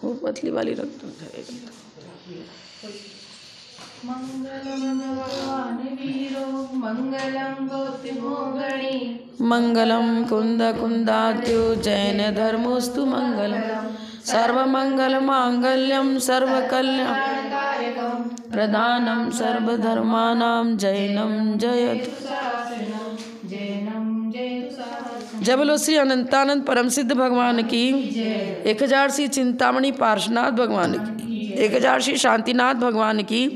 वो पतली वाली रख दो। मंगलम भगवान वीरो मंगलम गौतमोगणी मंगलम कुंद कुंदाद्यो जैन धर्मोस्तु मंगलम सर्वमंगल मांगल्यम सर्वकल्याणकारकम प्रधानम सर्वधर्मानां जैनम जयतु। जय बोलो श्री अनंतानंद परम सिद्ध भगवान की 1000 श्री चिंतामणि पार्श्वनाथ भगवान की 1000 श्री शांतिनाथ भगवान की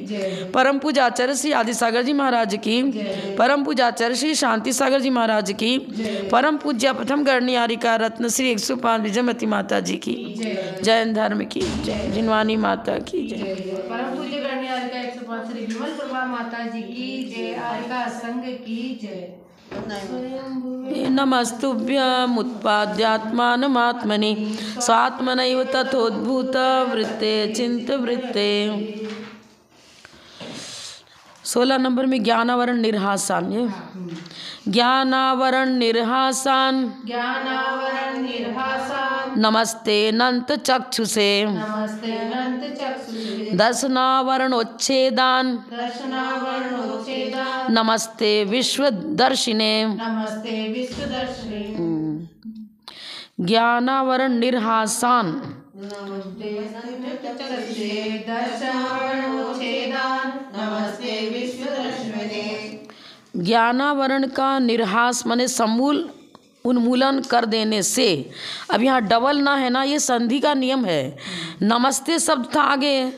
परम पूजाचार्य श्री आदिसागर जी महाराज की परम पूजाचार्य श्री शांति सागर जी महाराज की परम पूज्य प्रथम गणनियारिका रत्न श्री 105 विजयमती माता जी की जैन धर्म की जय। जिनवानी माता की जय। परम पूज्य गणनियारिका 105 श्री विमल प्रभा माता जी की जय। आरिका संघ की जय। नमस्तुभ्यमुत्पाद्यात्मानमात्मनि स्वात्मनैव तथोद्भूत वृत्ते चिंत वृत्ते। 16 नंबर में ज्ञानावरण निर्हासान। ये ज्ञानावरण निर्हासान ज्ञानावरण निर्हासान नमस्ते अनंत चक्षुषे नमस्ते अनंत चक्षुषे दर्शनावरणोच्छेदान दर्शनावरणोच्छेदान नमस्ते विश्वदर्शिने नमस्ते विश्वदर्शिने ज्ञानावरण निर्हासान नमस्ते अनंत चक्षुषे दर्शनावरणोच्छेदान नमस्ते विश्वदर्शिने। ज्ञानावरण का निर्हास माने समूल उन्मूलन कर देने से। अब यहाँ डबल ना है ना, ये संधि का नियम है। नमस्ते शब्द था आगे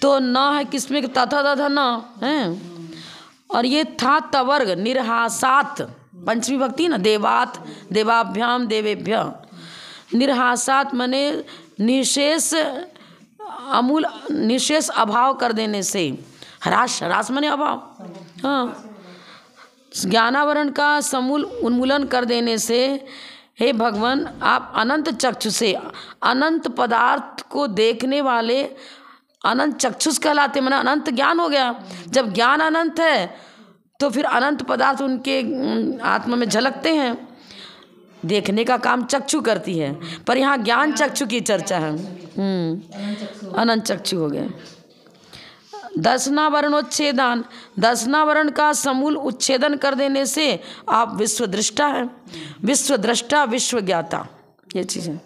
तो न है किसमें तथा तथा न है, और ये था तवर्ग निर्हासात पंचमी भक्ति ना देवात देवाभ्याम देवेभ्य। निर्हासात माने निशेष अमूल निशेष अभाव कर देने से। ह्रास ह्रास माने अभाव। हाँ, ज्ञानावरण का समूल उन्मूलन कर देने से हे भगवान आप अनंत चक्षु से अनंत पदार्थ को देखने वाले अनंत चक्षुष कहलाते। माने अनंत ज्ञान हो गया। जब ज्ञान अनंत है तो फिर अनंत पदार्थ उनके आत्मा में झलकते हैं। देखने का काम चक्षु करती है, पर यहाँ ज्ञान चक्षु की चर्चा है। अनंत चक्षु हो गए। दर्शनावरणोच्छेदन दर्शनावरण का समूल उच्छेदन कर देने से आप विश्व दृष्टा हैं। विश्व दृष्टा विश्व ज्ञाता ये चीज़ है।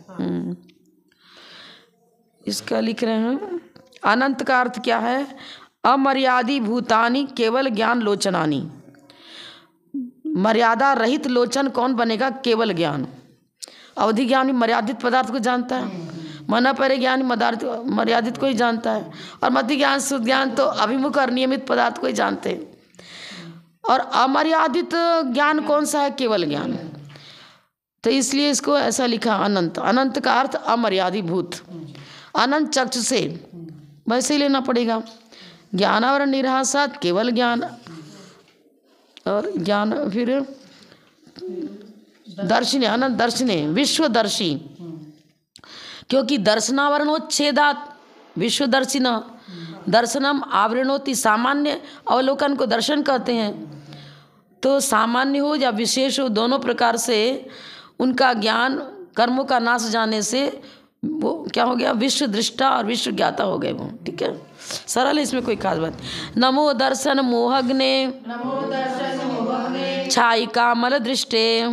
इसका लिख रहे हैं अनंत का अर्थ क्या है। अमर्यादी भूतानी केवल ज्ञान लोचनानी। मर्यादा रहित लोचन कौन बनेगा। केवल ज्ञान। अवधि ज्ञानी मर्यादित पदार्थ को जानता है, मना परे ज्ञान मर्यादित को ही जानता है, और मध्य ज्ञान शुद्ध ज्ञान तो अभिमुख और नियमित पदार्थ को ही जानते हैं। और अमर्यादित ज्ञान कौन सा है। केवल ज्ञान। तो इसलिए इसको ऐसा लिखा अनंत। अनंत का अर्थ अमर्यादित भूत। अनंत चक्षु से वैसे ही लेना पड़ेगा। ज्ञानावरण निर्हासात केवल ज्ञान, और ज्ञान फिर दर्शिने अनंत दर्शिने विश्वदर्शी। क्योंकि दर्शनावरणोच्छेदात विश्वदर्शिना दर्शनम आवरणोति। सामान्य अवलोकन को दर्शन कहते हैं। तो सामान्य हो या विशेष हो दोनों प्रकार से उनका ज्ञान कर्मों का नाश जाने से वो क्या हो गया। विश्व दृष्टा और विश्व ज्ञाता हो गए वो। ठीक है, सरल है, इसमें कोई खास बात। नमो दर्शन मोहग्ने छायिका मल दृष्टे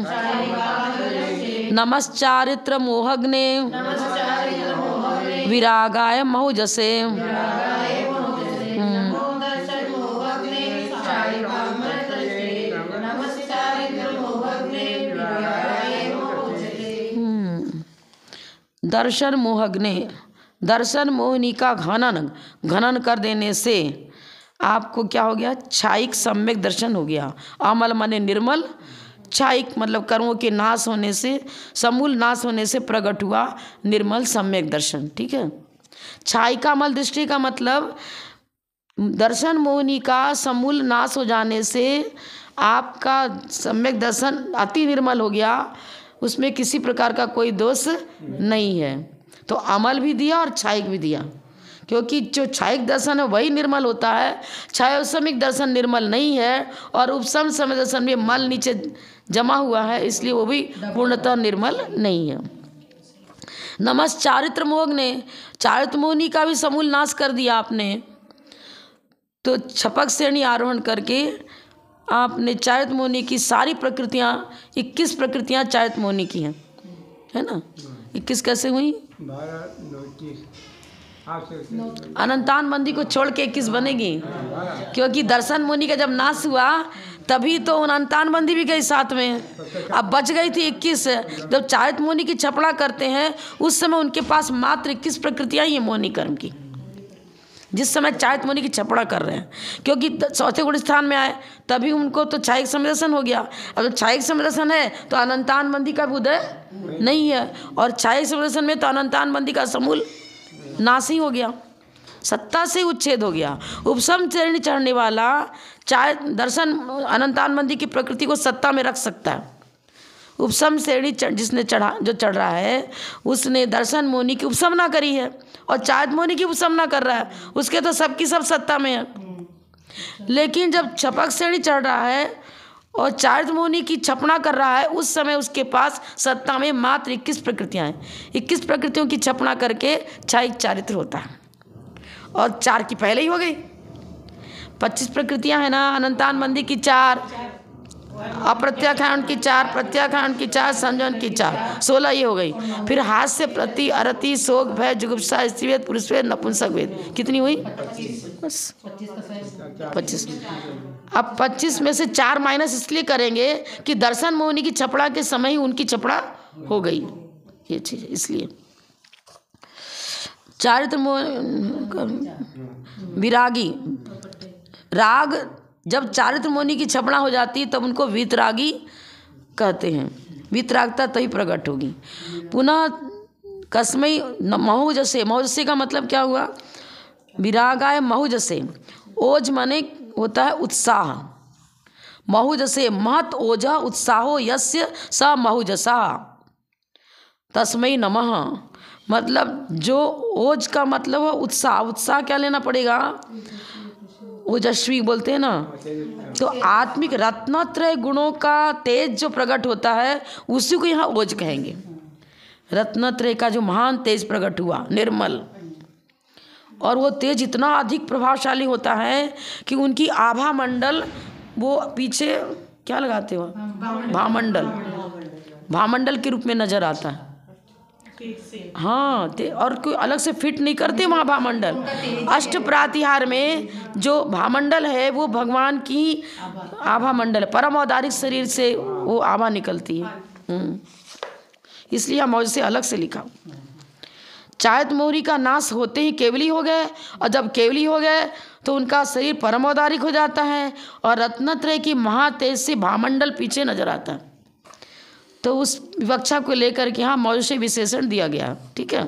नमश्चारित्र मोहग्ने विरागाय महुजसे। दर्शन मोहग्ने दर्शन मोहिनी का घनन कर देने से आपको क्या हो गया। छायिक सम्यक दर्शन हो गया। अमल माने निर्मल, छायिक मतलब कर्मों के नाश होने से समूल नाश होने से प्रकट हुआ निर्मल सम्यक दर्शन। ठीक है, छायिका मल दृष्टि का मतलब दर्शन मोहिनी का समूल नाश हो जाने से आपका सम्यक दर्शन अति निर्मल हो गया। उसमें किसी प्रकार का कोई दोष नहीं है। तो अमल भी दिया और छायिक भी दिया, क्योंकि जो छायिक दर्शन है वही निर्मल होता है। छायोसमिक दर्शन निर्मल नहीं है, और उपसम समय दर्शन में मल नीचे जमा हुआ है, इसलिए वो भी पूर्णतः निर्मल नहीं है। नमस् चारित्र मोहने, चारित्र मोहिनी का भी समूल नाश कर दिया आपने। तो छपक श्रेणी आरोहण करके आपने चारित्र मोहिनी की सारी प्रकृतियाँ, 21 प्रकृतियाँ चारित्र मोहिनी की हैं, है ना। 21 कैसे हुई? अनंतान बंदी को छोड़ के 21 बनेगी, क्योंकि दर्शन मुनि का जब नाश हुआ तभी तो अनंतान बंदी भी गई साथ में। अब बच गई थी 21। जब चारित्र मुनि की छपड़ा करते हैं उस समय उनके पास मात्र 21 प्रकृतियाँ ही हैं मोहिनी कर्म की, जिस समय चारित्र मुनि की छपड़ा कर रहे हैं। क्योंकि चौथे गुण स्थान में आए तभी उनको तो छायिक समदर्शन हो गया। अब जब छायिक समदर्शन है तो अनंतान बंदी का उदय नहीं है, और छायिक समदर्शन में तो अनंतान बंदी का समूल नाश ही हो गया, सत्ता से उच्छेद हो गया। उपसम श्रेणी चढ़ने वाला चाहे दर्शन अनंतान बंदी की प्रकृति को सत्ता में रख सकता है। उपसम श्रेणी जिसने जो चढ़ रहा है उसने दर्शन मोहिनी की उपसमना करी है, और चारित्र मोहिनी की उपसमना कर रहा है, उसके तो सबकी सब सत्ता में है। लेकिन जब छपक श्रेणी चढ़ रहा है और चारित्र मोहिनी की छपना कर रहा है उस समय उसके पास सत्ता में मात्र 21 प्रकृतियाँ हैं। 21 प्रकृतियों की छपना करके छायिक चारित्र होता है, और 4 की पहले ही हो गई। 25 प्रकृतियाँ हैं ना, अनंतान बंदी की 4, अप्रत्याख्यान की 4, प्रत्याख्यान की 4, संजन की 4, 16 ये हो गई। फिर हास्य, प्रति, अरति, शोक, भय, जुगुप्सा, स्त्रीवेद, पुरुषवेद, नपुंसक वेद, कितनी हुई? बस 25। अब 25 में से 4 माइनस इसलिए करेंगे कि दर्शन मोहिनी की छपड़ा के समय ही उनकी छपड़ा हो गई, ये चीज़ इसलिए। चारित्र विरागी, राग जब चारित्र मोहिनी की छपड़ा हो जाती है तब उनको वीतरागी कहते हैं। वीतरागता तभी प्रकट होगी। पुनः कसमई महुजसे, महुजसे का मतलब क्या हुआ? विरागाय महुजसे, ओज माने होता है उत्साह, महुजसे महत ओजा उत्साहो यस्य स महुजसा तस्मै नमः। मतलब जो ओज का मतलब है उत्साह, उत्साह क्या लेना पड़ेगा? ओजस्वी बोलते हैं ना। तो आत्मिक रत्नत्रय गुणों का तेज जो प्रकट होता है उसी को यहाँ ओज कहेंगे। रत्नत्रय का जो महान तेज प्रकट हुआ निर्मल, और वो तेज इतना अधिक प्रभावशाली होता है कि उनकी आभा मंडल, वो पीछे क्या लगाते हो, भामंडल, भामंडल के रूप में नजर आता है। हाँ, और कोई अलग से फिट नहीं करते वहाँ भामंडल। अष्ट प्रातिहार में जो भामंडल है वो भगवान की आभा मंडल है, परम औदारिक शरीर से वो आभा निकलती है, इसलिए हम मौज से अलग से लिखा। चारित्र मोहिनी का नाश होते ही केवली हो गए, और जब केवली हो गए तो उनका शरीर परम औदारिक हो जाता है, और रत्नत्रय की महातेज से भामंडल पीछे नजर आता है। तो उस विवक्षा को लेकर के यहाँ मौज से विशेषण दिया गया, ठीक है।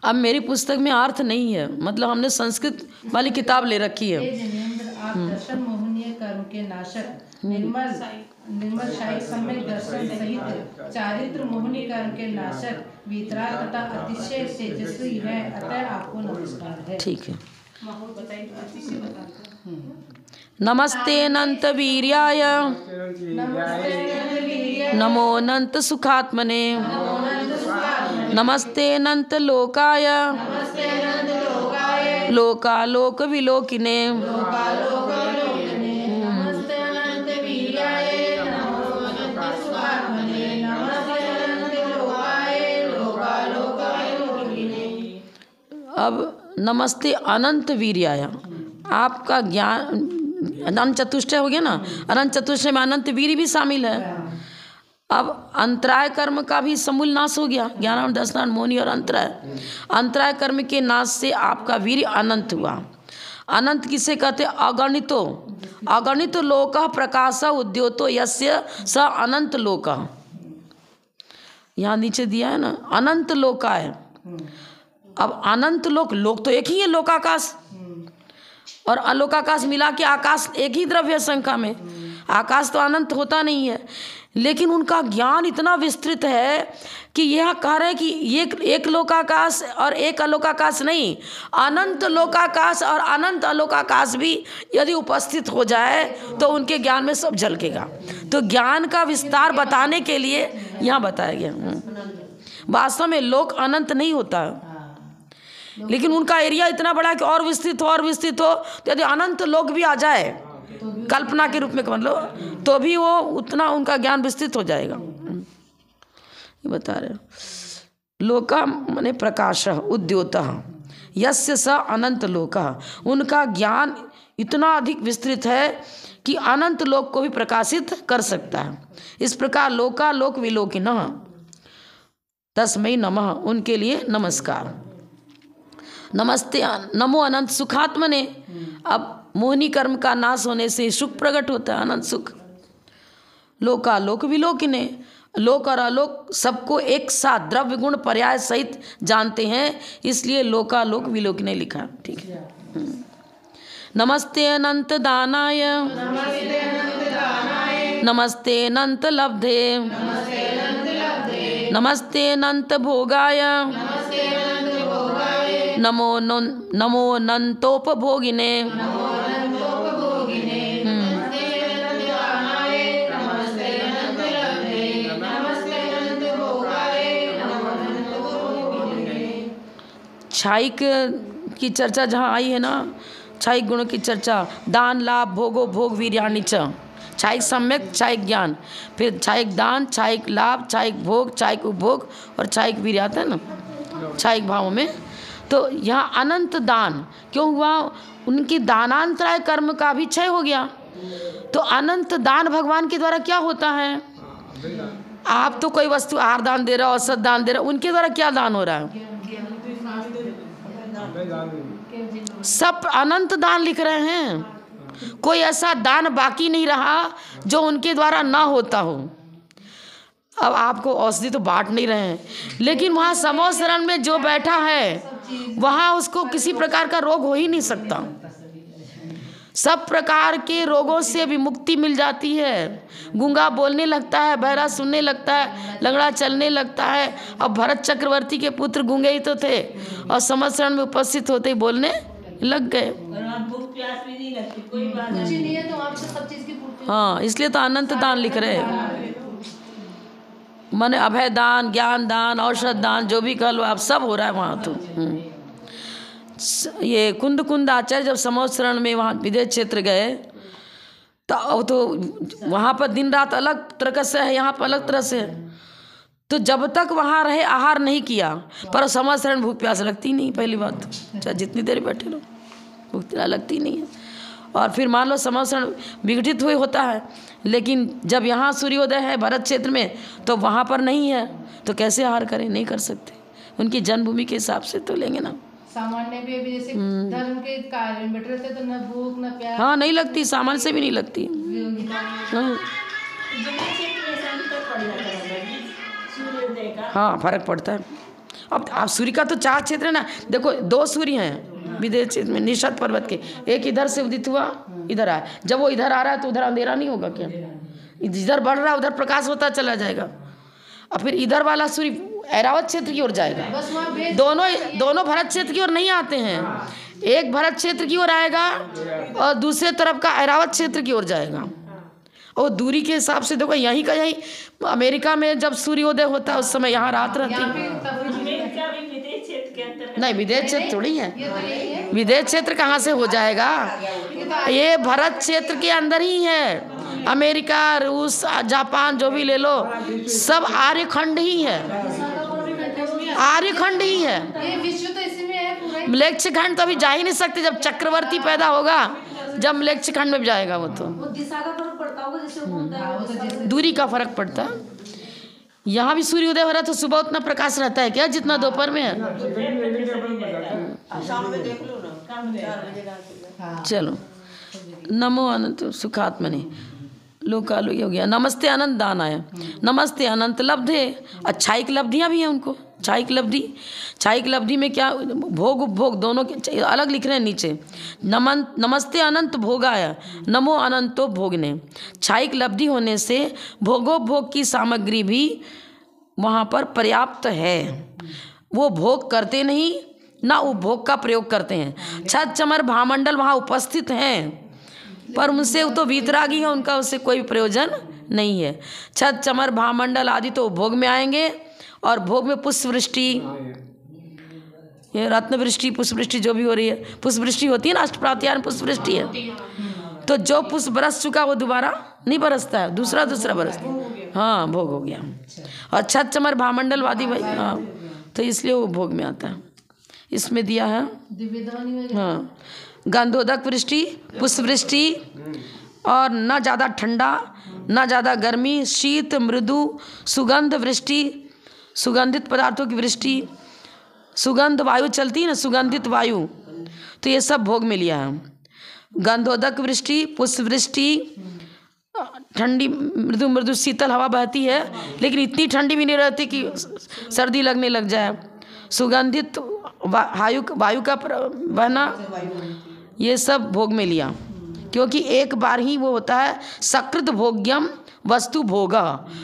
अब मेरी पुस्तक में अर्थ नहीं है, मतलब हमने संस्कृत वाली किताब ले रखी है। आप दर्शन मोहनीय कर्म के नाशक निर्मल शाही सम्यक दर्शन सहित चारित्र मोहिनी कर्म के नाशक वीतराग तथा अतिशय तेजस्वी है, अतः आपको नमस्कार है। ठीक है। नमस्ते अनंत वीर्याय, नमो अनंत सुखात्मने, नमस्ते अनंत लोकाय, लोकालोक विलोकिने, अब नमस्ते अनंत वीर्याय, आपका ज्ञान अनंत चतुष्टय हो गया ना, अनंत चतुष्टय में अनंत वीर्य भी शामिल है। अब अंतराय कर्म का भी समूल नाश हो गया, ज्ञान दर्शन मोहिनी और अंतराय। अंतराय कर्म के नाश से आपका वीर्य अनंत हुआ। अनंत किसे कहते? अगणितो, अगणित लोक प्रकाश उद्योतो यस्य स अनंत लोक। यहाँ नीचे दिया है ना, अनंत लोकाय। अब अनंत लोक, लोक तो एक ही है लोकाकाश, और अलोकाकाश मिला के आकाश एक ही द्रव्य संख्या में। आकाश तो अनंत होता नहीं है, लेकिन उनका ज्ञान इतना विस्तृत है कि यह कह रहे हैं कि एक लोकाकाश और एक अलोकाकाश नहीं, अनंत लोकाकाश और अनंत अलोकाकाश भी यदि उपस्थित हो जाए तो उनके ज्ञान में सब झलकेगा। तो ज्ञान का विस्तार बताने के लिए यहाँ बताया गया। वास्तव में लोक अनंत नहीं होता है, लेकिन उनका एरिया इतना बड़ा है कि और विस्तृत हो और विस्तृत हो, तो यदि अनंत लोक भी आ जाए कल्पना के रूप में मान लो, तो भी वो उतना उनका ज्ञान विस्तृत हो जाएगा। ये बता रहे लोका माने प्रकाश उद्योतः यस्य स अनंत लोकः, उनका ज्ञान इतना अधिक विस्तृत है कि अनंत लोक को भी प्रकाशित कर सकता है। इस प्रकार लोका लोक विलोकिनः तस्मै नमः, उनके लिए नमस्कार। नमस्ते नमो अनंत सुखात्मने, अब मोहिनी कर्म का नाश होने से सुख प्रकट होता है, अनंत सुख। लोका लोक विलोकिने, लोक और अलोक सबको एक साथ द्रव्य गुण पर्याय सहित जानते हैं, इसलिए लोका लोक विलोकिने लिखा। ठीक है। नमस्ते अनंत दानाय, नमस्ते अनंत लब्धे, नमस्ते अनंत भोगाय, नमो अनंतोपभोगिने। छाइक की चर्चा जहाँ आई है ना, छाइक गुणों की चर्चा, दान लाभ भोगो भोग वीर्याणि च, छाइक सम्यक छाइक ज्ञान, फिर छाइक दान छाइक लाभ छाइक भोग छाइक उपभोग और छाइक वीर्य आता है ना छाइक भावों में। तो यहाँ अनंत दान क्यों हुआ? उनकी दानांतराय कर्म का भी क्षय हो गया। तो अनंत दान भगवान के द्वारा क्या होता है? आप तो कोई वस्तु आहार दान दे रहे हो, औसत दान दे रहे हो, उनके द्वारा क्या दान हो रहा है? सब अनंत दान लिख रहे हैं। कोई ऐसा दान बाकी नहीं रहा जो उनके द्वारा ना होता हो। अब आपको औषधि तो बांट नहीं रहे हैं, लेकिन वहाँ समो शरण में जो बैठा है वहाँ उसको किसी प्रकार का रोग हो ही नहीं सकता। सब प्रकार के रोगों से भी मुक्ति मिल जाती है। गूंगा बोलने लगता है, बहरा सुनने लगता है, लंगड़ा चलने लगता है। अब भरत चक्रवर्ती के पुत्र गूंगे ही तो थे और समस्रण में उपस्थित होते ही बोलने लग गए। हाँ, इसलिए तो अनंत दान लिख रहे हैं। माने अभय दान, ज्ञान दान, औषध दान, जो भी कह लो आप, सब हो रहा है वहाँ। तो ये कुंद आचार्य जब समोशरण में वहाँ विदेश क्षेत्र गए तो वहाँ पर दिन रात अलग तरह से है, यहाँ पर अलग तरह से है। तो जब तक वहाँ रहे आहार नहीं किया, पर समोशरण भूख प्यास लगती नहीं। पहली बात, चाहे जितनी देर बैठे रहो भूख लगती नहीं है। और फिर मान लो समोशरण विघटित हुए होता है, लेकिन जब यहाँ सूर्योदय है भरत क्षेत्र में तो वहाँ पर नहीं है, तो कैसे आहार करें? नहीं कर सकते। उनकी जन्मभूमि के हिसाब से तो लेंगे ना। सामान्य भी जैसे धर्म के कार्य में बैठे रहते तो न भूख न प्यास। हाँ, नहीं लगती, सामान्य से भी नहीं लगती। हाँ, फर्क पड़ता है। अब आप सूर्य का तो 4 क्षेत्र है ना। देखो 2 सूर्य हैं विदेश क्षेत्र में, निषद पर्वत के। एक इधर से उदित हुआ, इधर आया। जब वो इधर आ रहा है तो उधर अंधेरा नहीं होगा क्या? इधर बढ़ रहा है उधर प्रकाश होता चला जाएगा। और फिर इधर वाला सूर्य ऐरावत क्षेत्र की ओर जाएगा। दोनों भरत क्षेत्र की ओर नहीं आते हैं। एक भरत क्षेत्र की ओर आएगा और दूसरे तरफ का ऐरावत क्षेत्र की ओर जाएगा। और दूरी के हिसाब से देखो, यहीं का यहीं अमेरिका में जब सूर्योदय होता है उस समय यहाँ रात रहती है। नहीं, विदेश क्षेत्र थोड़ी है। विदेश क्षेत्र कहाँ से हो जाएगा? ये भरत क्षेत्र के अंदर ही है। अमेरिका, रूस, जापान जो भी ले लो, सब आर्यखंड ही है। आर्यखंड ही है। ये विश्व तो इसी में है पूरा। मलेच्छ-खंड तो अभी जा ही नहीं सकते। जब चक्रवर्ती पैदा होगा, जब मलेच्छ-खंड में जाएगा वो तो दिशा का फर्क पड़ता होगा, जैसे होता है दूरी का फर्क पड़ता है। यहाँ भी सूर्योदय हो रहा है तो सुबह उतना प्रकाश रहता है क्या जितना दोपहर में है? चलो, नमो अनंत सुखात्मने लोकालोक हो गया। नमस्ते अनंत दान आया। नमस्ते अनंत लब्धे, अच्छाई की लब्धियाँ भी हैं उनको। छाइक लब्धि में क्या? भोग उपभोग दोनों के अलग लिख रहे हैं नीचे। नमस्ते अनंत भोगाय, नमो अनंतो भोगने। छाइक लब्धि होने से भोगोपभोग की सामग्री भी वहाँ पर पर्याप्त है। वो भोग करते नहीं ना उपभोग का प्रयोग करते हैं। छत चमर भामंडल वहाँ उपस्थित हैं, पर उनसे तो वीतरागी है, उनका उससे कोई प्रयोजन नहीं है। छत चमर भामंडल आदि तो उपभोग में आएंगे और भोग में पुष्प वृष्टि, ये रत्न वृष्टि, पुष्प वृष्टि जो भी हो रही है, पुष्प वृष्टि होती है ना, अष्टप्रात्यार में पुष्प वृष्टि है। तो जो पुष्प बरस चुका वो दोबारा नहीं बरसता है, दूसरा बरसता है। हाँ, भोग हो गया। और छत चमर भामंडल वादी भाई, हाँ, तो इसलिए वो भोग में आता है। इसमें दिया है हाँ, गंधोदक वृष्टि, पुष्प वृष्टि, और न ज़्यादा ठंडा न ज़्यादा गर्मी, शीत मृदु सुगंध वृष्टि, सुगंधित पदार्थों की वृष्टि, सुगंध वायु चलती है ना, सुगंधित वायु, तो ये सब भोग में लिया है। गंधोदक वृष्टि, पुष्प वृष्टि, ठंडी मृदु मृदु शीतल हवा बहती है, लेकिन इतनी ठंडी भी नहीं रहती कि सर्दी लगने लग जाए। सुगंधित वायु का बहना, ये सब भोग में लिया, क्योंकि एक बार ही वो होता है। सकृत भोग्यम वस्तु भोग,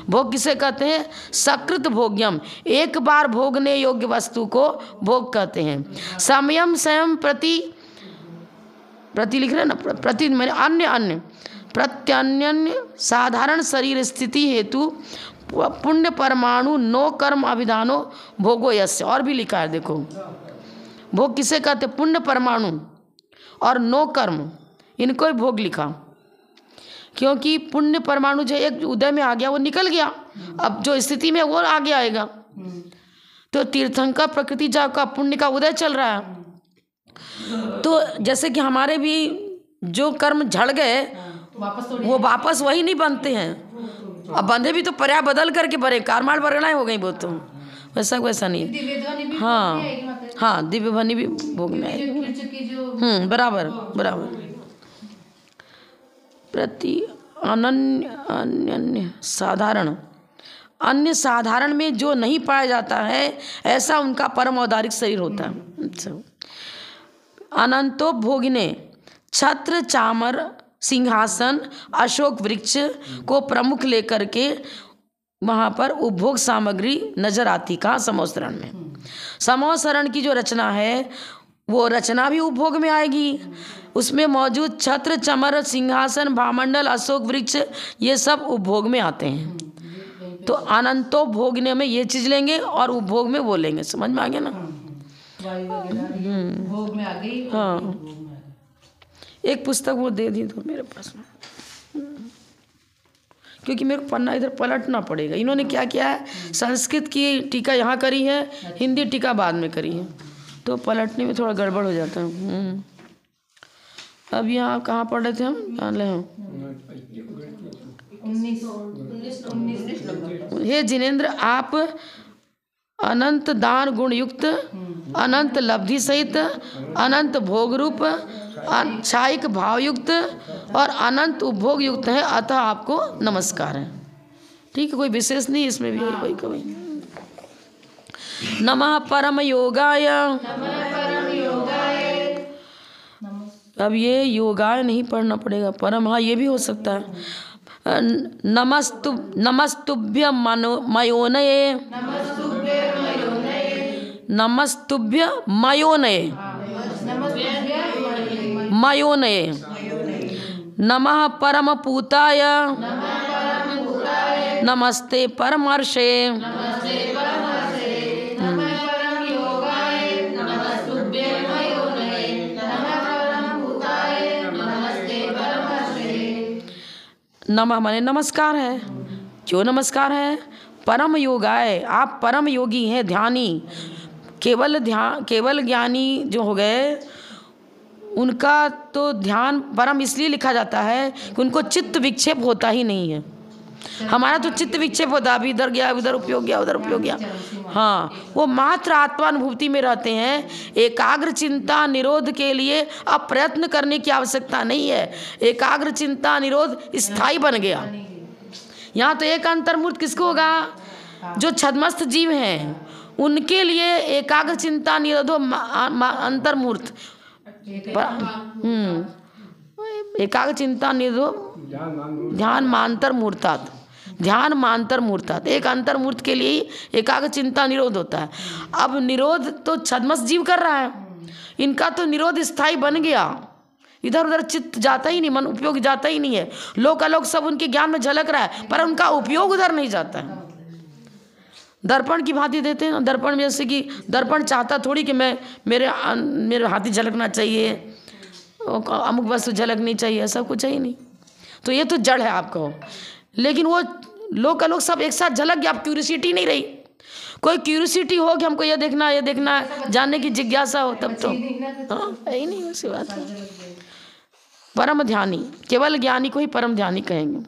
भोग किसे कहते हैं? सकृत भोग्यम, एक बार भोगने योग्य वस्तु को भोग कहते हैं। समयम स्वयं प्रति लिख रहे ना, प्रति मैंने अन्य प्रत्यन्य साधारण शरीर स्थिति हेतु पुण्य परमाणु नो कर्म अभिधानो भोगो यस्य, और भी लिखा है देखो, भोग किसे कहते? पुण्य परमाणु और नो कर्म, इनको ही भोग लिखा, क्योंकि पुण्य परमाणु जो एक उदय में आ गया वो निकल गया, अब जो स्थिति में वो आगे आएगा। तो तीर्थंकर प्रकृति जा का पुण्य का उदय चल रहा है, तो जैसे कि हमारे भी जो कर्म झड़ गए वो वापस वही नहीं बनते हैं। अब बंधे भी तो पर्याय बदल करके बने, कारमाल वर्गणाएं हो गई वो, तो वैसा नहीं। हाँ, दिव्य ध्वनि भी भोग में आएगी। बराबर। प्रति अन्य साधारण, अन्य साधारण में जो नहीं पाया जाता है ऐसा उनका परम औदारिक शरीर होता है। अनंतो भोगिने छत्र चामर सिंहासन अशोक वृक्ष को प्रमुख लेकर के वहाँ पर उपभोग सामग्री नजर आती। कहाँ? समोसरण में। समोसरण की जो रचना है वो रचना भी उपभोग में आएगी, उसमें मौजूद छत्र चमर सिंहासन भामंडल अशोक वृक्ष ये सब उपभोग में आते हैं। तो अनंतो भोगने में ये चीज लेंगे और उपभोग में वो लेंगे। समझ में आ गया ना? भोग में आ गई। हाँ, एक पुस्तक वो दे दी तो मेरे पास में, क्योंकि मेरे को पन्ना इधर पलटना पड़ेगा। इन्होंने क्या किया है, संस्कृत की टीका यहाँ करी है, हिंदी टीका बाद में करी है, तो पलटने में थोड़ा गड़बड़ हो जाता है। अब यहाँ कहाँ पढ़ रहे थे हम? हे जिनेंद्र, आप अनंत दान गुण युक्त, अनंत लब्धि सहित, अनंत भोग रूप, छायिक भाव युक्त और अनंत उपभोग युक्त है, अतः आपको नमस्कार है। ठीक है, कोई विशेष नहीं इसमें भी कोई कभी। नमः परम योगाय। अब ये योगाय नहीं पढ़ना पड़ेगा, परम, हाँ ये भी हो सकता है। नमस्तुभ्य मयोनये, नमस्तुभ्य मयोनये, मयोनये, नमः परम पूताय, नमस्ते परमर्षे, नमः माने नमस्कार है। क्यों नमस्कार है? परम योगाय, आप परम योगी हैं, ध्यानी। केवल ज्ञानी जो हो गए उनका तो ध्यान परम इसलिए लिखा जाता है कि उनको चित्त विक्षेप होता ही नहीं है। हमारा तो चित्त विक्षेप होता है, अभी इधर गया उधर उपयोग गया उधर उपयोग गया। हाँ, वो मात्र आत्मानुभूति में रहते हैं। एकाग्र चिंता निरोध के लिए अब प्रयत्न करने की आवश्यकता नहीं है, एकाग्र चिंता निरोध स्थायी बन गया। यहाँ तो एक अंतर्मूर्त किसको होगा? जो छद्मस्थ जीव हैं उनके लिए एकाग्र चिंता निरोधो अंतर्मूर्त, एकाग्र चिंता निरोधो ध्यान मांतर मूर्तात, ध्यान मांतर मूर्तात, एक अंतर्मूर्त के लिए ही एकाग्र चिंता निरोध होता है। अब निरोध तो छद्मस्थ जीव कर रहा है, इनका तो निरोध स्थायी बन गया, इधर उधर चित्त जाता ही नहीं, मन उपयोग जाता ही नहीं है। लोक अलोक सब उनके ज्ञान में झलक रहा है, पर उनका उपयोग उधर नहीं जाता है। दर्पण की भांति देते हैं ना। दर्पण में जैसे कि दर्पण चाहता थोड़ी कि मैं मेरे हाथी झलकना चाहिए, अमुक वस्तु झलकनी चाहिए, ऐसा कुछ है ही नहीं। तो ये तो जड़ है आपको। लेकिन वो लोग का लोग सब एक साथ झलक गया, आप क्यूरियोसिटी नहीं रही। कोई क्यूरियोसिटी हो कि हमको ये देखना है, जानने की जिज्ञासा हो, तब तो हाँ यही नहीं, वैसी बात है। परम ध्यानी, केवल ज्ञानी को ही परम ध्यानी कहेंगे।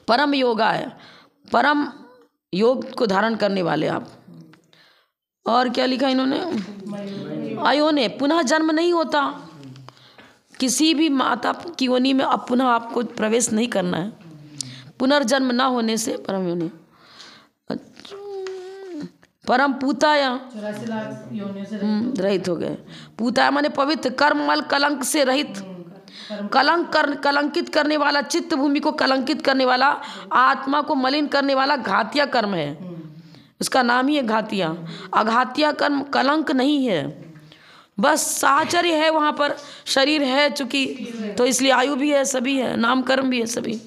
परम योगा है, परम योग को धारण करने वाले आप। और क्या लिखा इन्होंने, आयो ने पुनः जन्म नहीं होता, किसी भी माता की योनि में अब पुनः आपको प्रवेश नहीं करना है। पुनर्जन्म ना होने से परम योनि। परम पूताया 84 लाख योनियों से रहित हो गए। पूताया माने पवित्र, कर्म मल कलंक से रहित। कलंकित करने वाला, चित्त भूमि को कलंकित करने वाला, आत्मा को मलिन करने वाला घातिया कर्म है। उसका नाम ही है घातिया। अघातिया कर्म कलंक नहीं है, बस साहचर्य है वहाँ पर, शरीर है चूंकि, तो इसलिए आयु भी है, सभी है, नाम कर्म भी है सभी।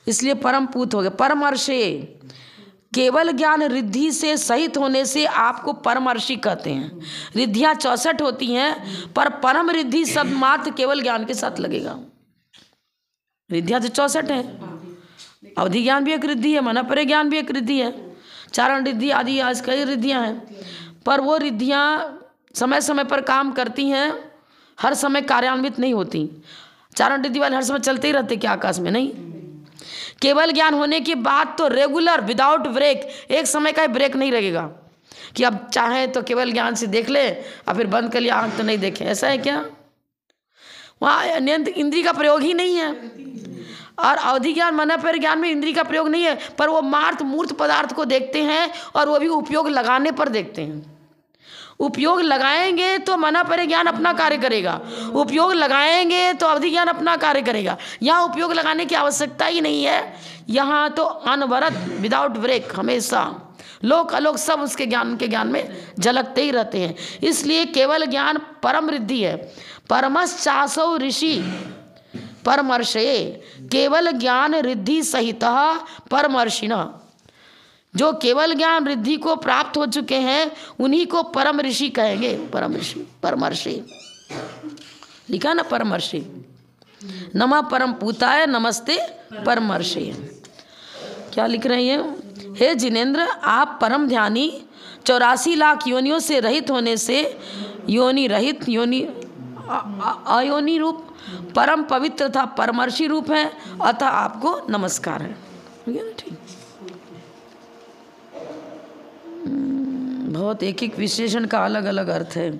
इसलिए परम पूत हो गए। परमर्षे, केवल ज्ञान रिद्धि से सहित होने से आपको परमर्षि कहते हैं। रिद्धियाँ 64 होती हैं, पर परम रिद्धि सब मात्र केवल ज्ञान के साथ लगेगा। रिद्धियाँ तो 64 है। अवधि ज्ञान भी एक रिद्धि है, मनपरे ज्ञान भी एक रिद्धि है, चारण रिद्धि आदि आज कई रिद्धियाँ हैं। पर वो रिद्धियाँ समय समय पर काम करती हैं, हर समय कार्यान्वित नहीं होती। चारण रिद्धि वाले हर समय चलते ही रहते क्या आकाश में, नहीं। केवल ज्ञान होने के बाद तो रेगुलर विदाउट ब्रेक, एक समय का ब्रेक नहीं लगेगा कि अब चाहे तो केवल ज्ञान से देख ले और फिर बंद कर लिया आँख तो नहीं देखे, ऐसा है क्या? वहाँ नियंत्र इंद्री का प्रयोग ही नहीं है। और अवधि ज्ञान मनपरे ज्ञान में इंद्री का प्रयोग नहीं है, पर वो मूर्त पदार्थ को देखते हैं और वो भी उपयोग लगाने पर देखते हैं। उपयोग लगाएंगे तो मनपरे ज्ञान अपना कार्य करेगा, उपयोग लगाएंगे तो अवधि ज्ञान अपना कार्य करेगा। यहाँ उपयोग लगाने की आवश्यकता ही नहीं है, यहाँ तो अनवरत विदाउट ब्रेक हमेशा लोक अलोक सब उसके ज्ञान में झलकते ही रहते हैं। इसलिए केवल ज्ञान परम रिद्धि है। परमश्चासौ ऋषि परमर्षे, केवल ज्ञान रिद्धि सहित परमर्षिणः, जो केवल ज्ञान रिद्धि को प्राप्त हो चुके हैं उन्हीं को परम ऋषि कहेंगे। परम ऋषि, परमर्षि लिखा ना, परमर्षि। नमः परम पूताय नमस्ते परमर्षि। क्या लिख रही हैं? हे जिनेन्द्र, आप परम ध्यानी 84 लाख योनियों से रहित होने से योनि रहित, योनि अयोनि रूप परम पवित्र था परमर्षि रूप है, अतः आपको नमस्कार है। ठीक, बहुत एक एक विशेषण का अलग अलग अर्थ है।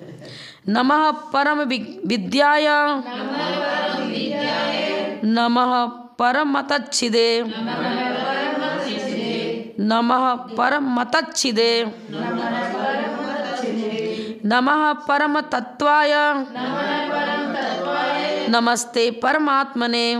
नमः परम विद्याय, नमः परम मतच्छिदे, नमः परम मतच्छिदे, नमः परम तत्वाय, नमस्ते परमात्मने,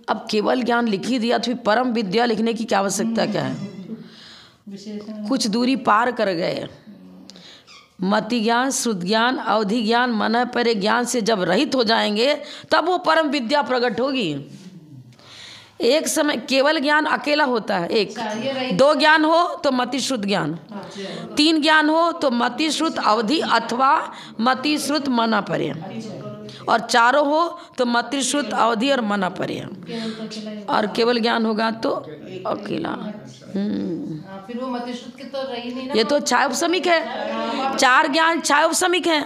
अब केवल ज्ञान लिख ही दिया तो फिर परम विद्या लिखने की क्या आवश्यकता क्या है? कुछ दूरी पार कर गए। मति ज्ञान, श्रुत ज्ञान, अवधि ज्ञान, मनपरे ज्ञान से जब रहित हो जाएंगे तब वो परम विद्या प्रकट होगी। एक समय केवल ज्ञान अकेला होता है, एक दो ज्ञान हो तो मति श्रुत ज्ञान, तीन ज्ञान हो तो मति श्रुत अवधि अथवा मति श्रुत मनपरे, और चारों हो तो मति श्रुत अवधि और मनपरे, और केवल ज्ञान होगा तो अकेला। फिर वो मति श्रुत के तो रही नहीं ना। ये तो छायोपसमिक है, चार ज्ञान छायोपसमिक है।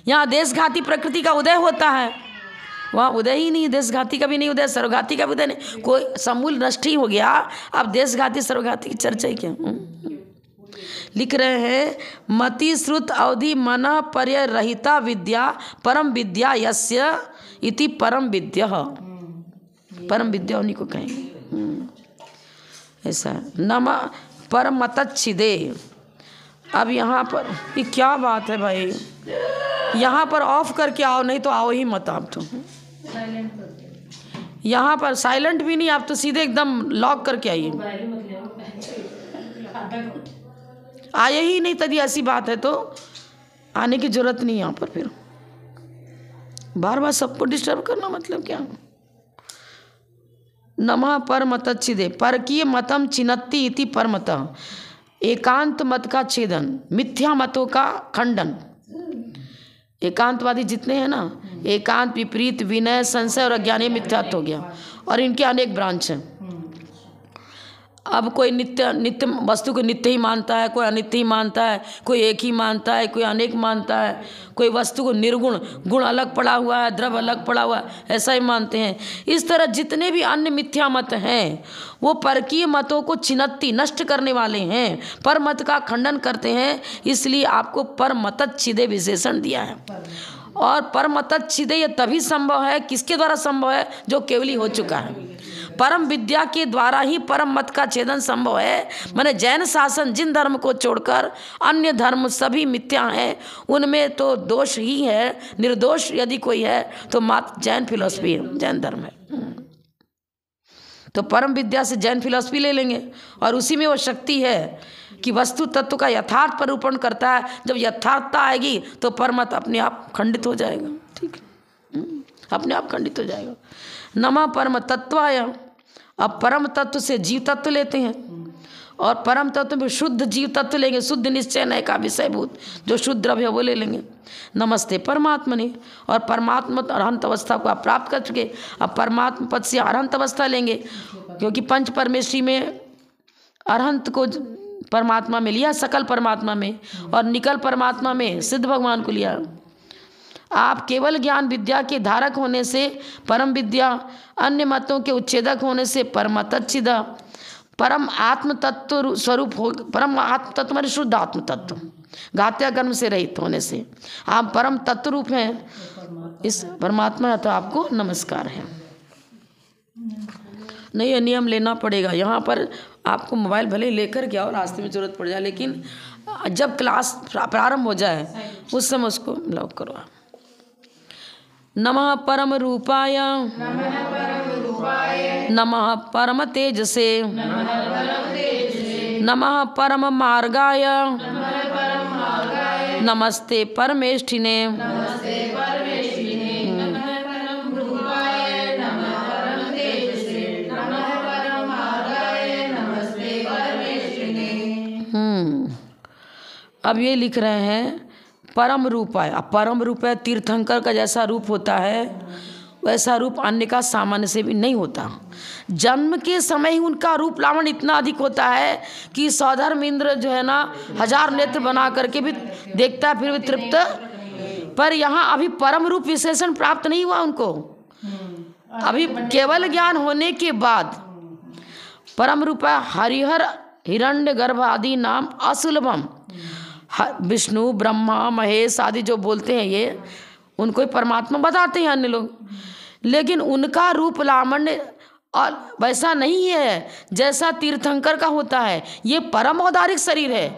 यहाँ देशघाती प्रकृति का उदय होता है, वहाँ उदय ही नहीं, देशघाती का भी नहीं उदय, सर्वघाती का भी उदय नहीं, कोई समूल नष्ट ही हो गया। अब देशघाती सर्वघाती की चर्चा ही क्या? लिख रहे हैं मति श्रुत अवधि मन पर्य रहिता विद्या परम विद्या यस्य इति परम विद्या, परम विद्या उन्हीं को कहेंगे। ऐसा है। नम परम मतच्छिदे। अब यहाँ पर ये क्या बात है भाई, यहाँ पर ऑफ करके आओ, नहीं तो आओ ही मत आप तो। यहाँ पर साइलेंट भी नहीं, आप तो सीधे एकदम लॉक करके आइए। आए ही नहीं तभी ऐसी बात है तो आने की जरूरत नहीं यहाँ पर। फिर बार बार सबको डिस्टर्ब करना मतलब क्या। नमः परमतच्छिदे परकीय मतम चिनत्ति इति परमतः, एकांत मत का छेदन, मिथ्या मतों का खंडन। एकांतवादी जितने हैं ना, एकांत, विपरीत, विनय, संशय और अज्ञान, मिथ्यात्व हो गया और इनके अनेक ब्रांच हैं। अब कोई नित्य वस्तु को नित्य ही मानता है, कोई अनित्य ही मानता है, कोई एक ही मानता है, कोई अनेक मानता है, कोई वस्तु को निर्गुण, गुण अलग पड़ा हुआ है, द्रव्य अलग पड़ा हुआ है, ऐसा ही मानते हैं। इस तरह जितने भी अन्य मिथ्या मत हैं वो परकीय मतों को चिनत्ति, नष्ट करने वाले हैं, पर मत का खंडन करते हैं। इसलिए आपको परमतच्छिदे विशेषण दिया है। और परमतच्छिदे ये तभी संभव है, किसके द्वारा संभव है? जो केवली हो चुका है। परम विद्या के द्वारा ही परम मत का छेदन संभव है। माने जैन शासन जिन धर्म को छोड़कर अन्य धर्म सभी मिथ्या हैं, उनमें तो दोष ही है। निर्दोष यदि कोई है तो मात्र जैन फिलॉसफी है, जैन धर्म है। तो परम विद्या से जैन फिलॉसफी ले लेंगे और उसी में वो शक्ति है कि वस्तु तत्व का यथार्थ परूपण करता है। जब यथार्थता आएगी तो परमत अपने आप खंडित हो जाएगा। ठीक है, अपने आप खंडित हो जाएगा। नमः परम तत्वाय, अब परम तत्व से जीव तत्व लेते हैं और परम तत्व में शुद्ध जीव तत्व लेंगे, शुद्ध निश्चय नय का विषयभूत जो शुद्ध द्रव्य है वो ले लेंगे। नमस्ते परमात्मने, और परमात्मा अरहंत अवस्था को आप प्राप्त कर चुके, अब परमात्मा पद से अरहंत अवस्था लेंगे, क्योंकि पंच परमेश्वरी में अरहंत को परमात्मा में लिया, सकल परमात्मा में, और निकल परमात्मा में सिद्ध भगवान को लिया। आप केवल ज्ञान विद्या के धारक होने से परम विद्या, अन्य मतों के उच्छेदक होने से परमतच्छिद, परम आत्म तत्व स्वरूप हो। परम आत्म तत्व माने शुद्ध आत्म तत्व, घात्या कर्म से रहित होने से आप परम तत्व रूप हैं। इस परमात्मा तो आपको नमस्कार है। नहीं, ये नियम लेना पड़ेगा। यहाँ पर आपको मोबाइल भले लेकर के आओ, रास्ते में जरूरत पड़ जाए, लेकिन जब क्लास प्रारंभ हो जाए उस समय उसको लॉक करो। नमः परम रूपाय, नमः परम तेजसे, नमः परम मार्गाय, नमस्ते परमेष्ठिने। अब ये लिख रहे हैं परम रूपाय। अब परम रूपाय तीर्थंकर का जैसा रूप होता है वैसा रूप अन्य का सामान्य से भी नहीं होता। जन्म के समय ही उनका रूप लावण इतना अधिक होता है कि सौधर्म इंद्र जो है ना 1000 नेत्र बना करके भी देखता है फिर भी तृप्त। पर यहाँ अभी परम रूप विशेषण प्राप्त नहीं हुआ उनको। अभी केवल ज्ञान होने के बाद परम रूपाय हरिहर हिरण्य गर्भ आदि नाम असुलभम, विष्णु ब्रह्मा महेश आदि जो बोलते हैं ये उनको ही परमात्मा बताते हैं अन्य लोग, लेकिन उनका रूप लावण्य और वैसा नहीं है जैसा तीर्थंकर का होता है। ये परम औदारिक शरीर है।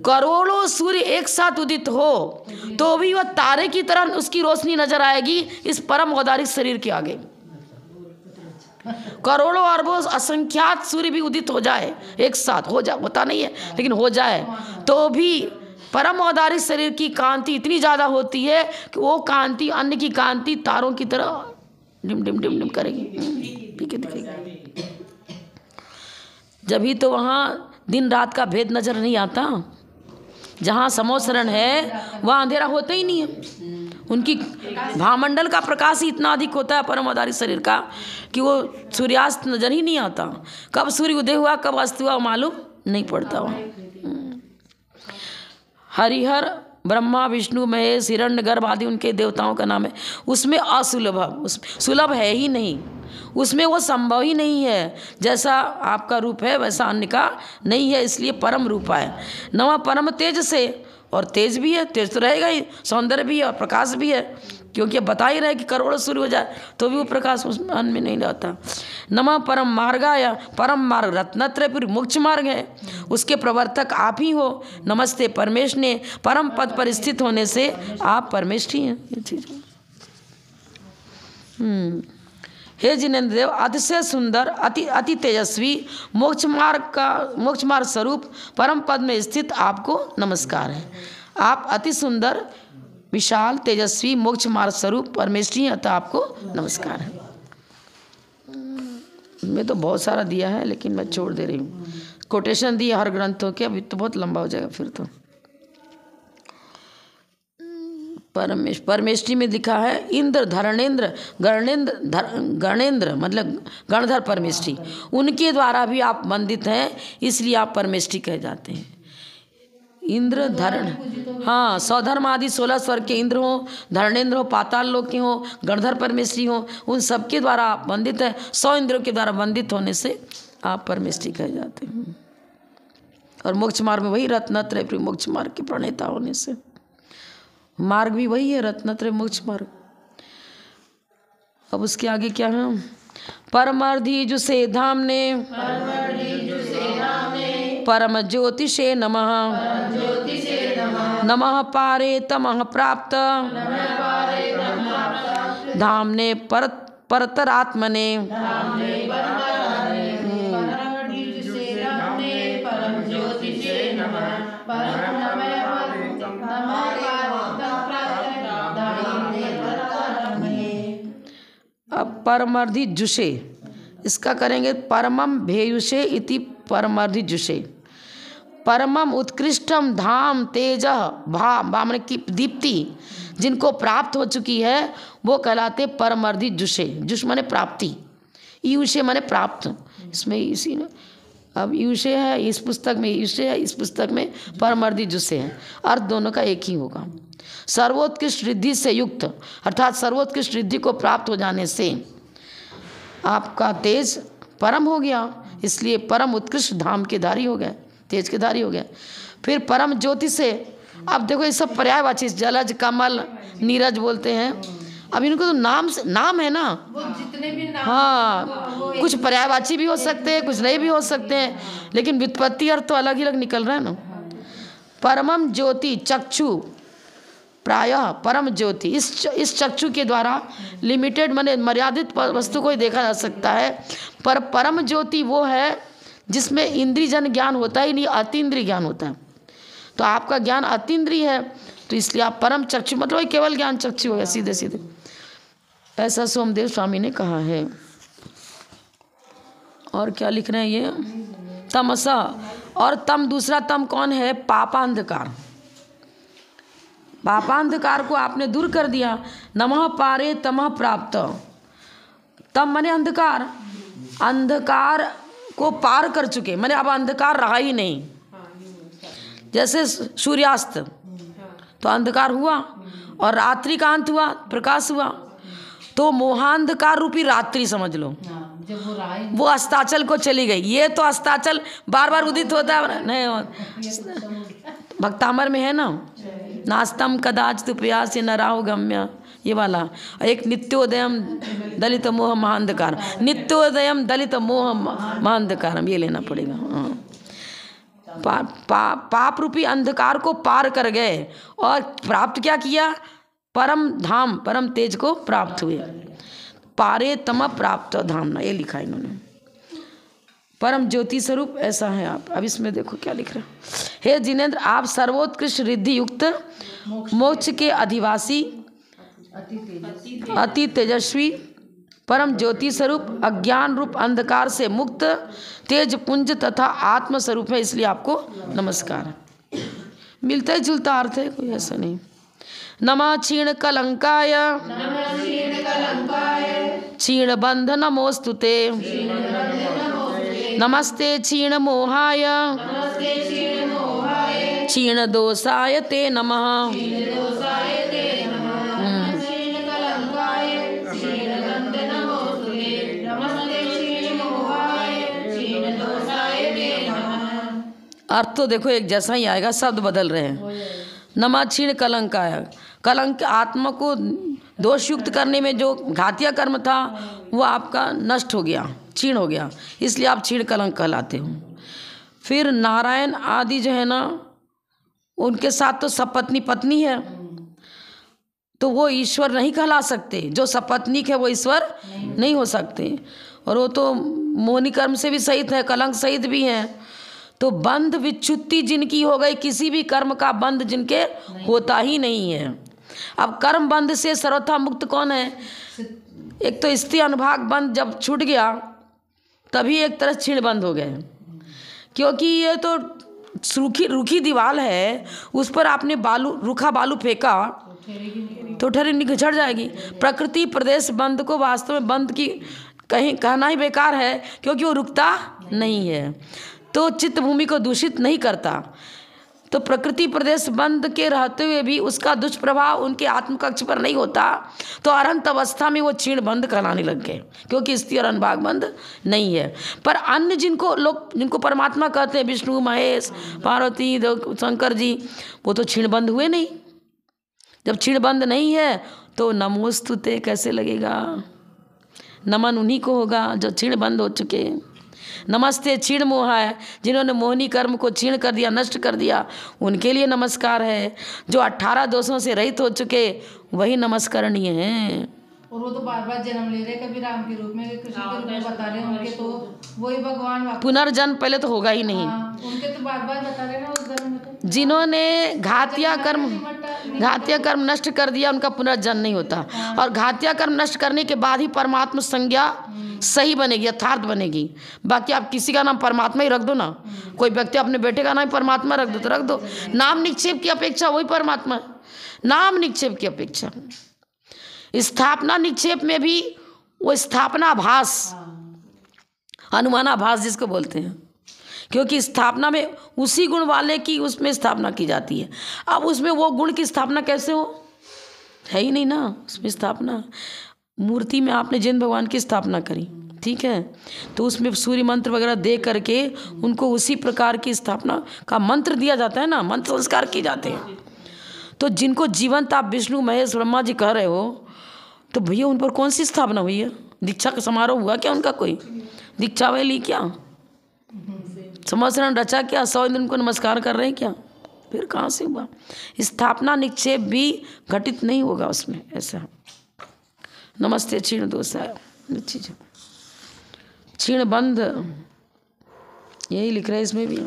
करोड़ों सूर्य एक साथ उदित हो तो भी वह तारे की तरह उसकी रोशनी नजर आएगी इस परम औदारिक शरीर के आगे। करोड़ों अरबों असंख्यात सूर्य भी उदित हो जाए एक साथ, हो जाए होता नहीं है लेकिन हो जाए तो भी परम औदारिक शरीर की कांति इतनी ज़्यादा होती है कि वो कांति अन्य की कांति तारों की तरह डिम डिम डिम डिम करेगी, फीके दिखेगी। जब ही तो वहाँ दिन रात का भेद नजर नहीं आता। जहाँ समोसरण है वहाँ अंधेरा होता ही नहीं है। उनकी भामंडल का प्रकाश ही इतना अधिक होता है परम औदारिक शरीर का कि वो सूर्यास्त नजर ही नहीं आता। कब सूर्य उदय हुआ कब अस्त हुआ मालूम नहीं पड़ता वहाँ। हरिहर ब्रह्मा विष्णु महेश हिरण्यगर्भ आदि उनके देवताओं का नाम है। उसमें असुलभ, उसमें सुलभ है ही नहीं, उसमें वो संभव ही नहीं है। जैसा आपका रूप है वैसा अन्य का नहीं है, इसलिए परम रूप है। नवा परम तेज से, और तेज भी है, तेज तो रहेगा ही, सौंदर्य भी है और प्रकाश भी है, क्योंकि अब बता ही रहे कि करोड़ों सूर्य हो जाए तो भी वो प्रकाश उस अन्य में नहीं रहता। नमः परम मार्गाय, परम मार्ग रत्नत्रय फिर मोक्ष मार्ग है, उसके प्रवर्तक आप ही हो। नमस्ते परमेश ने, परम पद पर स्थित होने से आप परमेश ही हैं। ये चीज हे जिनेन्द्र देव, अतिशय सुंदर अति तेजस्वी मोक्ष मार्ग स्वरूप परम पद में स्थित आपको नमस्कार है। आप अति सुंदर विशाल तेजस्वी मोक्ष मार्ग स्वरूप परमेश्वरी हैं, अतः आपको नमस्कार है। मैं तो बहुत सारा दिया है लेकिन मैं छोड़ दे रही हूँ, कोटेशन दिए हर ग्रंथों के, अभी तो बहुत लंबा हो जाएगा फिर तो। परमेष्ठी में लिखा है इंद्र धरणेन्द्र गणेन्द्र मतलब गणधर परमेष्ठी, उनके द्वारा भी आप वंदित हैं, इसलिए आप परमेष्ठी कहे जाते हैं। इंद्र धरण, हाँ, सौधर्म आदि 16 स्वर्ग के इंद्र हो, धरणेन्द्र हो, पाताल लोक के हो, गणधर परमेष्ठी हो, उन सबके द्वारा आप वंदित हैं। 100 इंद्रों के द्वारा वंदित होने से आप परमेष्ठी कहे जाते हैं। और मोक्ष मार्ग में वही रत्नत्रय मोक्ष मार्ग के प्रणेता होने से मार्ग भी वही है, रत्नत्रय मोक्ष मार्ग। अब उसके आगे क्या है? परमर्धि जुसे धामने परम ज्योतिषे नमः नमः पारे तमः प्राप्त धामने परतरात्मने अब परमर्धि जुषे, इसका करेंगे परमम भेयुषे इति परमर्धि जुषे। परमम उत्कृष्टम धाम तेज भामन की दीप्ति जिनको प्राप्त हो चुकी है वो कहलाते परमर्धि जुषे। जुष माने प्राप्ति, यूषे माने प्राप्त। इसमें इसी ने अब यूषे है इस पुस्तक में, यूषे है इस पुस्तक में, परमर्धि जुषे है, अर्थ दोनों का एक ही होगा। सर्वोत्कृष्ट रिद्धि से युक्त अर्थात सर्वोत्कृष्ट रिद्धि को प्राप्त हो जाने से आपका तेज परम हो गया, इसलिए परम उत्कृष्ट धाम के धारी हो गए, तेज के धारी हो गए। फिर परम ज्योति से, अब देखो ये सब पर्यायवाची, जलज कमल नीरज बोलते हैं। अब इनको तो नाम से नाम है ना, वो जितने भी नाम, हाँ, कुछ पर्यायवाची भी हो सकते हैं, कुछ नहीं भी हो सकते हैं, लेकिन व्युत्पत्ति अर्थ तो अलग ही अलग निकल रहा है ना। परमम ज्योति चक्षु, प्रायः परम ज्योति, इस चक्षु के द्वारा लिमिटेड माने मर्यादित वस्तु को ही देखा जा सकता है, पर परम ज्योति वो है जिसमें इंद्रियजन ज्ञान होता ही नहीं, अतीन्द्रिय ज्ञान होता है। तो आपका ज्ञान अतीन्द्रिय है, तो इसलिए आप परम चक्षु मतलब केवल ज्ञान चक्षु हो गया सीधे सीधे, ऐसा सोमदेव स्वामी ने कहा है। और क्या लिख रहे हैं ये? तमसा, और तम दूसरा तम कौन है? पापांधकार। पापांधकार को आपने दूर कर दिया। नमः पारे तमः प्राप्त, तम माने अंधकार, अंधकार को पार कर चुके, माने अब अंधकार रहा ही नहीं। जैसे सूर्यास्त तो अंधकार हुआ और रात्रि का अंत हुआ, प्रकाश हुआ, तो मोहांधकार रूपी रात्रि समझ लो, जब वो अस्ताचल को चली गई। ये तो अस्ताचल बार बार उदित होता है, नहीं भक्तामर में है ना, नास्तम कदाच तु प्यास न राहु गम्य, ये वाला। एक नित्योदयम दलित मोह महांधकार, नित्योदयम दलित मोह महांधकारम, ये लेना पड़ेगा। हाँ, पाप रूपी अंधकार को पार कर गए और प्राप्त क्या किया? परम धाम, परम तेज को प्राप्त हुए। पारे तम प्राप्त धामना, ये लिखा है इन्होंने। परम ज्योति स्वरूप ऐसा है आप। अब इसमें देखो क्या लिख रहा है। हे जिनेंद्र, आप सर्वोत्कृष्ट रिद्धि युक्त मोक्ष के अधिवासी अति तेजस्वी परम ज्योति स्वरूप अज्ञान रूप अंधकार से मुक्त तेज पुंज तथा आत्म स्वरूप है, इसलिए आपको नमस्कार। मिलता जुलता अर्थ है, कोई ऐसा नहीं। नमः क्षीण कलंकाय क्षीण बंध नमोस्तुते नमस्ते क्षीण मोहाय क्षीण दोषाय ते नमः। अर्थ तो देखो एक जैसा ही आएगा, शब्द बदल रहे हैं। नमः क्षीण कलंकाय, कलंक आत्मा को दोषयुक्त करने में जो घातिया कर्म था वो आपका नष्ट हो गया, क्षीण हो गया, इसलिए आप क्षीण कलंक कहलाते हो। फिर नारायण आदि जो है ना, उनके साथ तो सपत्नी पत्नी है, तो वो ईश्वर नहीं कहला सकते। जो सपत्नीक है वो ईश्वर नहीं हो सकते, और वो तो मोहनी कर्म से भी सहित है, कलंक सहित भी है। तो बंध विच्युति जिनकी हो गई, किसी भी कर्म का बंध जिनके होता ही नहीं है। अब कर्म बंध से सर्वथा मुक्त कौन है? एक तो स्त्री अनुभाग बंध जब छूट गया तभी एक तरह क्षीण बंद हो गए, क्योंकि ये तो रूखी दीवार है, उस पर आपने रूखा बालू फेंका तो ठहरी घिसट जाएगी। प्रकृति प्रदेश बंध को वास्तव में बंध की कहीं कहना ही बेकार है, क्योंकि वो रुकता नहीं है, तो चित्त भूमि को दूषित नहीं करता। तो प्रकृति प्रदेश बंध के रहते हुए भी उसका दुष्प्रभाव उनके आत्मकक्ष पर नहीं होता, तो अनंत अवस्था में वो क्षीण बंध कहलाने लग गए, क्योंकि स्थिर और अनुभाग बंध नहीं है। पर अन्य जिनको परमात्मा कहते हैं, विष्णु, महेश, पार्वती, शंकर जी, वो तो क्षीण बंध हुए नहीं। जब क्षीण बंध नहीं है तो नमोस्तुते कैसे लगेगा? नमन उन्हीं को होगा जो क्षीण बंद हो चुके। नमस्ते क्षीण मोह है, जिन्होंने मोहनी कर्म को क्षीण कर दिया, नष्ट कर दिया, उनके लिए नमस्कार है। जो 18 दोषों से रहित हो चुके वही नमस्करणीय हैं। और वो तो बार बार जन्म ले रहे, कभी राम के रूप में, कृष्ण के रूप में बता रहे हैं, उनके तो वही भगवान पुनर्जन्म पहले तो होगा ही नहीं। उनके तो बार बार बता रहे ना उस जन्म में तो। जिन्होंने घातिया कर्म नष्ट कर दिया उनका पुनर्जन्म नहीं होता, और घातिया कर्म नष्ट करने के बाद ही परमात्मा संज्ञा सही बनेगी, यथार्थ बनेगी। बाकी आप किसी का नाम परमात्मा ही रख दो ना, कोई व्यक्ति अपने बेटे का नाम परमात्मा रख दो तो रख दो, नाम निक्षेप की अपेक्षा वही परमात्मा है। नाम निक्षेप की अपेक्षा स्थापना निक्षेप में भी वो स्थापनाभास, अनुमानाभास जिसको बोलते हैं, क्योंकि स्थापना में उसी गुण वाले की उसमें स्थापना की जाती है। अब उसमें वो गुण की स्थापना कैसे हो? है ही नहीं ना उसमें स्थापना। मूर्ति में आपने जिन भगवान की स्थापना करी, ठीक है, तो उसमें सूर्य मंत्र वगैरह दे करके उनको उसी प्रकार की स्थापना का मंत्र दिया जाता है ना, मंत्र संस्कार किए जाते हैं। तो जिनको जीवंत आप विष्णु, महेश, ब्रह्मा जी कह रहे हो, तो भैया उन पर कौन सी स्थापना हुई है? दीक्षा का समारोह हुआ क्या उनका? कोई दीक्षा वे ली क्या? संवत्सरण रचा क्या? 100 दिन उनको नमस्कार कर रहे हैं क्या? फिर कहाँ से हुआ? स्थापना निक्षेप भी घटित नहीं होगा उसमें। ऐसा नमस्ते क्षीण दोष है, क्षीण बंध यही लिख रहे हैं इसमें भी।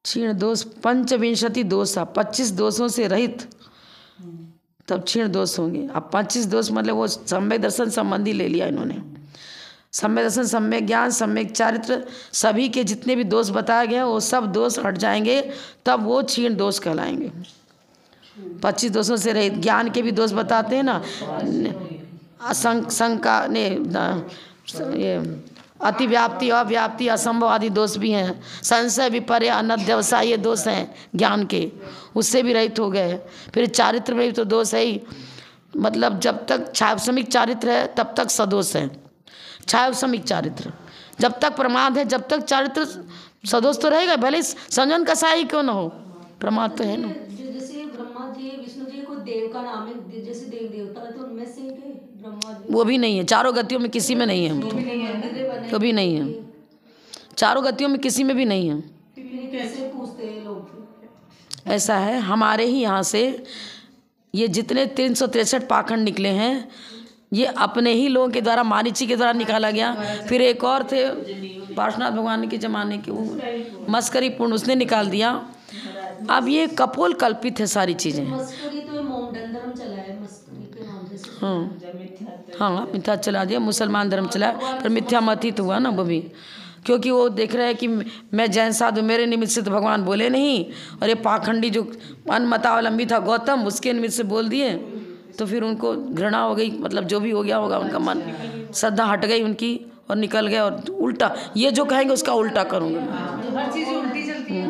क्षीण दोष 25 दोष, 25 दोषों से रहित तब क्षीण दोष होंगे। अब 25 दोष मतलब वो सम्यक दर्शन संबंधी ले लिया इन्होंने। सम्यक दर्शन, सम्यक ज्ञान, सम्यक चारित्र, सभी के जितने भी दोष बताए गए वो सब दोष हट जाएंगे, तब वो क्षीण दोष कहलाएंगे। 25 दोषों से रहित। ज्ञान के भी दोष बताते हैं ना, शंका ने ये अतिव्याप्ति, अव्याप्ति, असंभव आदि दोष भी हैं। संशय, विपर्य, अनध्यवसाय ये दोष हैं ज्ञान के, उससे भी रहित हो गए। फिर चारित्र में भी तो दोष है ही, मतलब जब तक छायासमिक चारित्र है तब तक सदोष है। छायासमिक चारित्र जब तक प्रमाद है, जब तक चारित्र सदोष तो रहेगा, भले संजन कसाई क्यों ना हो, प्रमाद तो है ना। जैसे ब्रह्मा जी, विष्णु जी को देव का नाम है, जैसे देव देवता है, तो उनमें से ब्रह्मा जी वो भी नहीं है। चारों गतियों में किसी में नहीं है, तो भी नहीं है। चारों गतियों में किसी में भी नहीं है। कैसे पूछते हैं लोग? ऐसा है, हमारे ही यहाँ से ये जितने 363 पाखंड निकले हैं, ये अपने ही लोगों के द्वारा, मारीची के द्वारा निकाला गया। फिर एक और थे पार्श्वनाथ भगवान के ज़माने के, वो मस्करी पूर्ण, उसने निकाल दिया। अब ये कपोल कल्पित है सारी चीज़ें। मस्करी तो मोमडन धर्म चला है, मस्करी के नाम से। हाँ, मिथ्या चला दिया, मुसलमान धर्म चला, पर मिथ्या मत ही तो हुआ ना वो भी, क्योंकि वो देख रहे हैं कि मैं जैन साधु, मेरे निमित्त से तो भगवान बोले नहीं, और ये पाखंडी जो अनमतावलंबी था गौतम, उसके निमित्त से बोल दिए, तो फिर उनको घृणा हो गई, मतलब जो भी हो गया होगा, उनका मन, श्रद्धा हट गई उनकी और निकल गए, और उल्टा ये जो कहेंगे उसका उल्टा करूँगा। हर चीज़ उल्टी चलती है,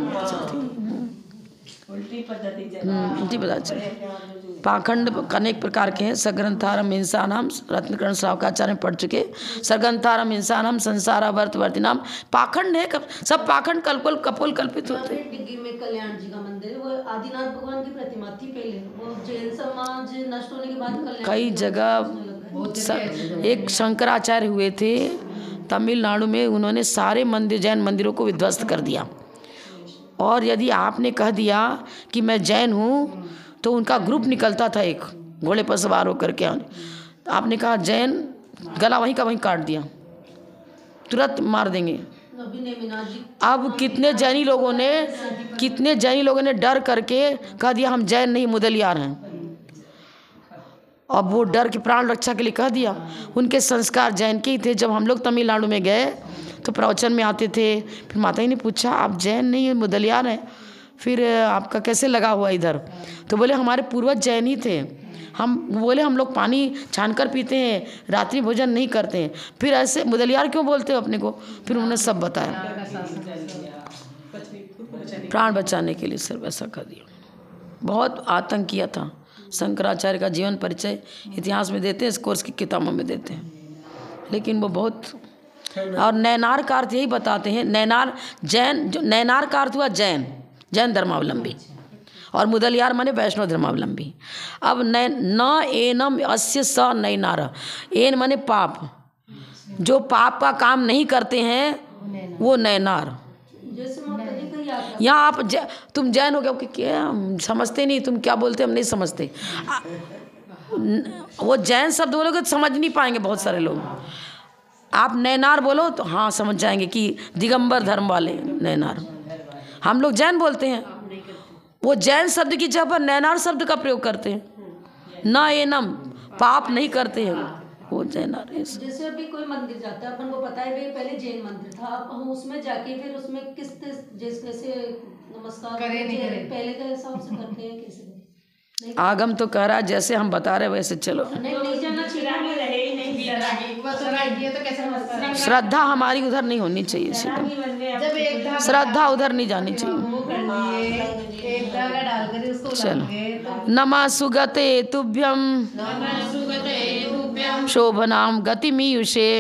उल्टी पद्धति पाखंड अनेक प्रकार के हैं। सग्रंथारम हिंसा नाम, रत्नकर्ण श्रावकाचार्य पढ़ चुके। सग्रंथारम हिंसा नाम, संसारावर्तवर्ती नाम। पाखंड है, सब पाखंड कपोल कल्पित होते हैं। डिग्गी में कल्याण जी का मंदिर, वो आदिनाथ भगवान की प्रतिमा थी पहले, वो जैन समाज नष्ट होने के बाद कल्याण कई जगह एक शंकराचार्य हुए थे तमिलनाडु में, उन्होंने सारे मंदिर, जैन मंदिरों को विध्वस्त कर दिया। और यदि आपने कह दिया कि मैं जैन हूँ, तो उनका ग्रुप निकलता था एक घोड़े पर सवार होकर के। आपने कहा जैन, गला वहीं का वहीं काट दिया, तुरंत मार देंगे, अभी नेमिनाथ जी अब कितने जैनी लोगों ने डर करके कह दिया हम जैन नहीं मुदलियार हैं। अब वो डर के प्राण रक्षा के लिए कह दिया। उनके संस्कार जैन के ही थे। जब हम लोग तमिलनाडु में गए तो प्रवचन में आते थे, फिर माता जी ने पूछा आप जैन नहीं है मुदलियार हैं, फिर आपका कैसे लगा हुआ इधर? तो बोले हमारे पूर्वज जैन ही थे। हम बोले हम लोग पानी छान कर पीते हैं, रात्रि भोजन नहीं करते हैं। फिर ऐसे मुदलियार क्यों बोलते हो अपने को? फिर उन्होंने सब बताया, प्राण बचाने के लिए सिर्फ ऐसा कर दिया। बहुत आतंक किया था। शंकराचार्य का जीवन परिचय इतिहास में देते हैं, इस कोर्स की किताबों में देते हैं, लेकिन वो बहुत। और नैनार का अर्थ यही बताते हैं, नैनार जैन, जो नैनार का अर्थ हुआ जैन, जैन धर्मावलंबी, और मुदलियार माने वैष्णव धर्मावलंबी। अब न एनम अस्य स नैनार, एन माने पाप, जो पाप का काम नहीं करते हैं वो नैनार। जैसे यहाँ आप तुम जैन हो गए कि क्या समझते नहीं, तुम क्या बोलते हम नहीं समझते। वो जैन शब्द बोलोगे तो समझ नहीं पाएंगे बहुत सारे लोग। आप नैनार बोलो तो हाँ समझ जाएंगे कि दिगंबर धर्म वाले नैनार। हम लोग जैन बोलते हैं, वो जैन शब्द की जगह पर नैनार शब्द का प्रयोग करते हैं। न एनम, पाप नहीं करते हैं वो जैनार। जैसे अभी कोई मंदिर जाता है, अपन को पता है भाई पहले जैन मंदिर था, अब हम उसमें जाके फिर उसमें जैसे नमस्कार पहले के हिसाब से करते हैं, कैसे? आगम तो कह रहा है जैसे हम बता रहे वैसे चलो। नहीं जाना चाहिए। श्रद्धा हमारी उधर नहीं होनी चाहिए, श्रद्धा उधर नहीं जानी चाहिए। चलो नमः सुगते तुभ्यम शोभनाम गतिमीयुषे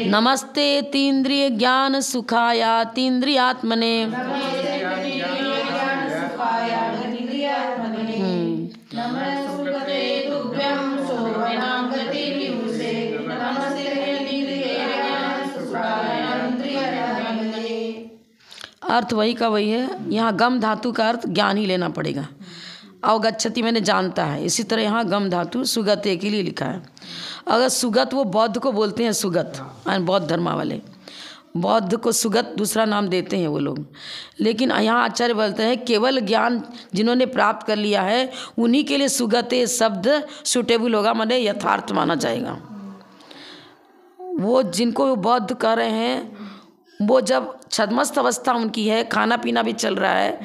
नमस्ते तीन्द्रिय ज्ञान सुखाया तीन्द्रियात्मने। अर्थ वही का वही है। यहाँ गम धातु का अर्थ ज्ञान ही लेना पड़ेगा। अवगच्छति मैंने जानता है, इसी तरह यहाँ गम धातु सुगते के लिए लिखा है। अगर सुगत वो बौद्ध को बोलते हैं, सुगत बौद्ध धर्मा वाले बौद्ध को सुगत दूसरा नाम देते हैं वो लोग। लेकिन यहाँ आचार्य बोलते हैं केवल ज्ञान जिन्होंने प्राप्त कर लिया है उन्हीं के लिए सुगते शब्द सुटेबल होगा, माने यथार्थ माना जाएगा। वो जिनको वो बौद्ध कह रहे हैं वो जब छद्मस्त अवस्था उनकी है, खाना पीना भी चल रहा है,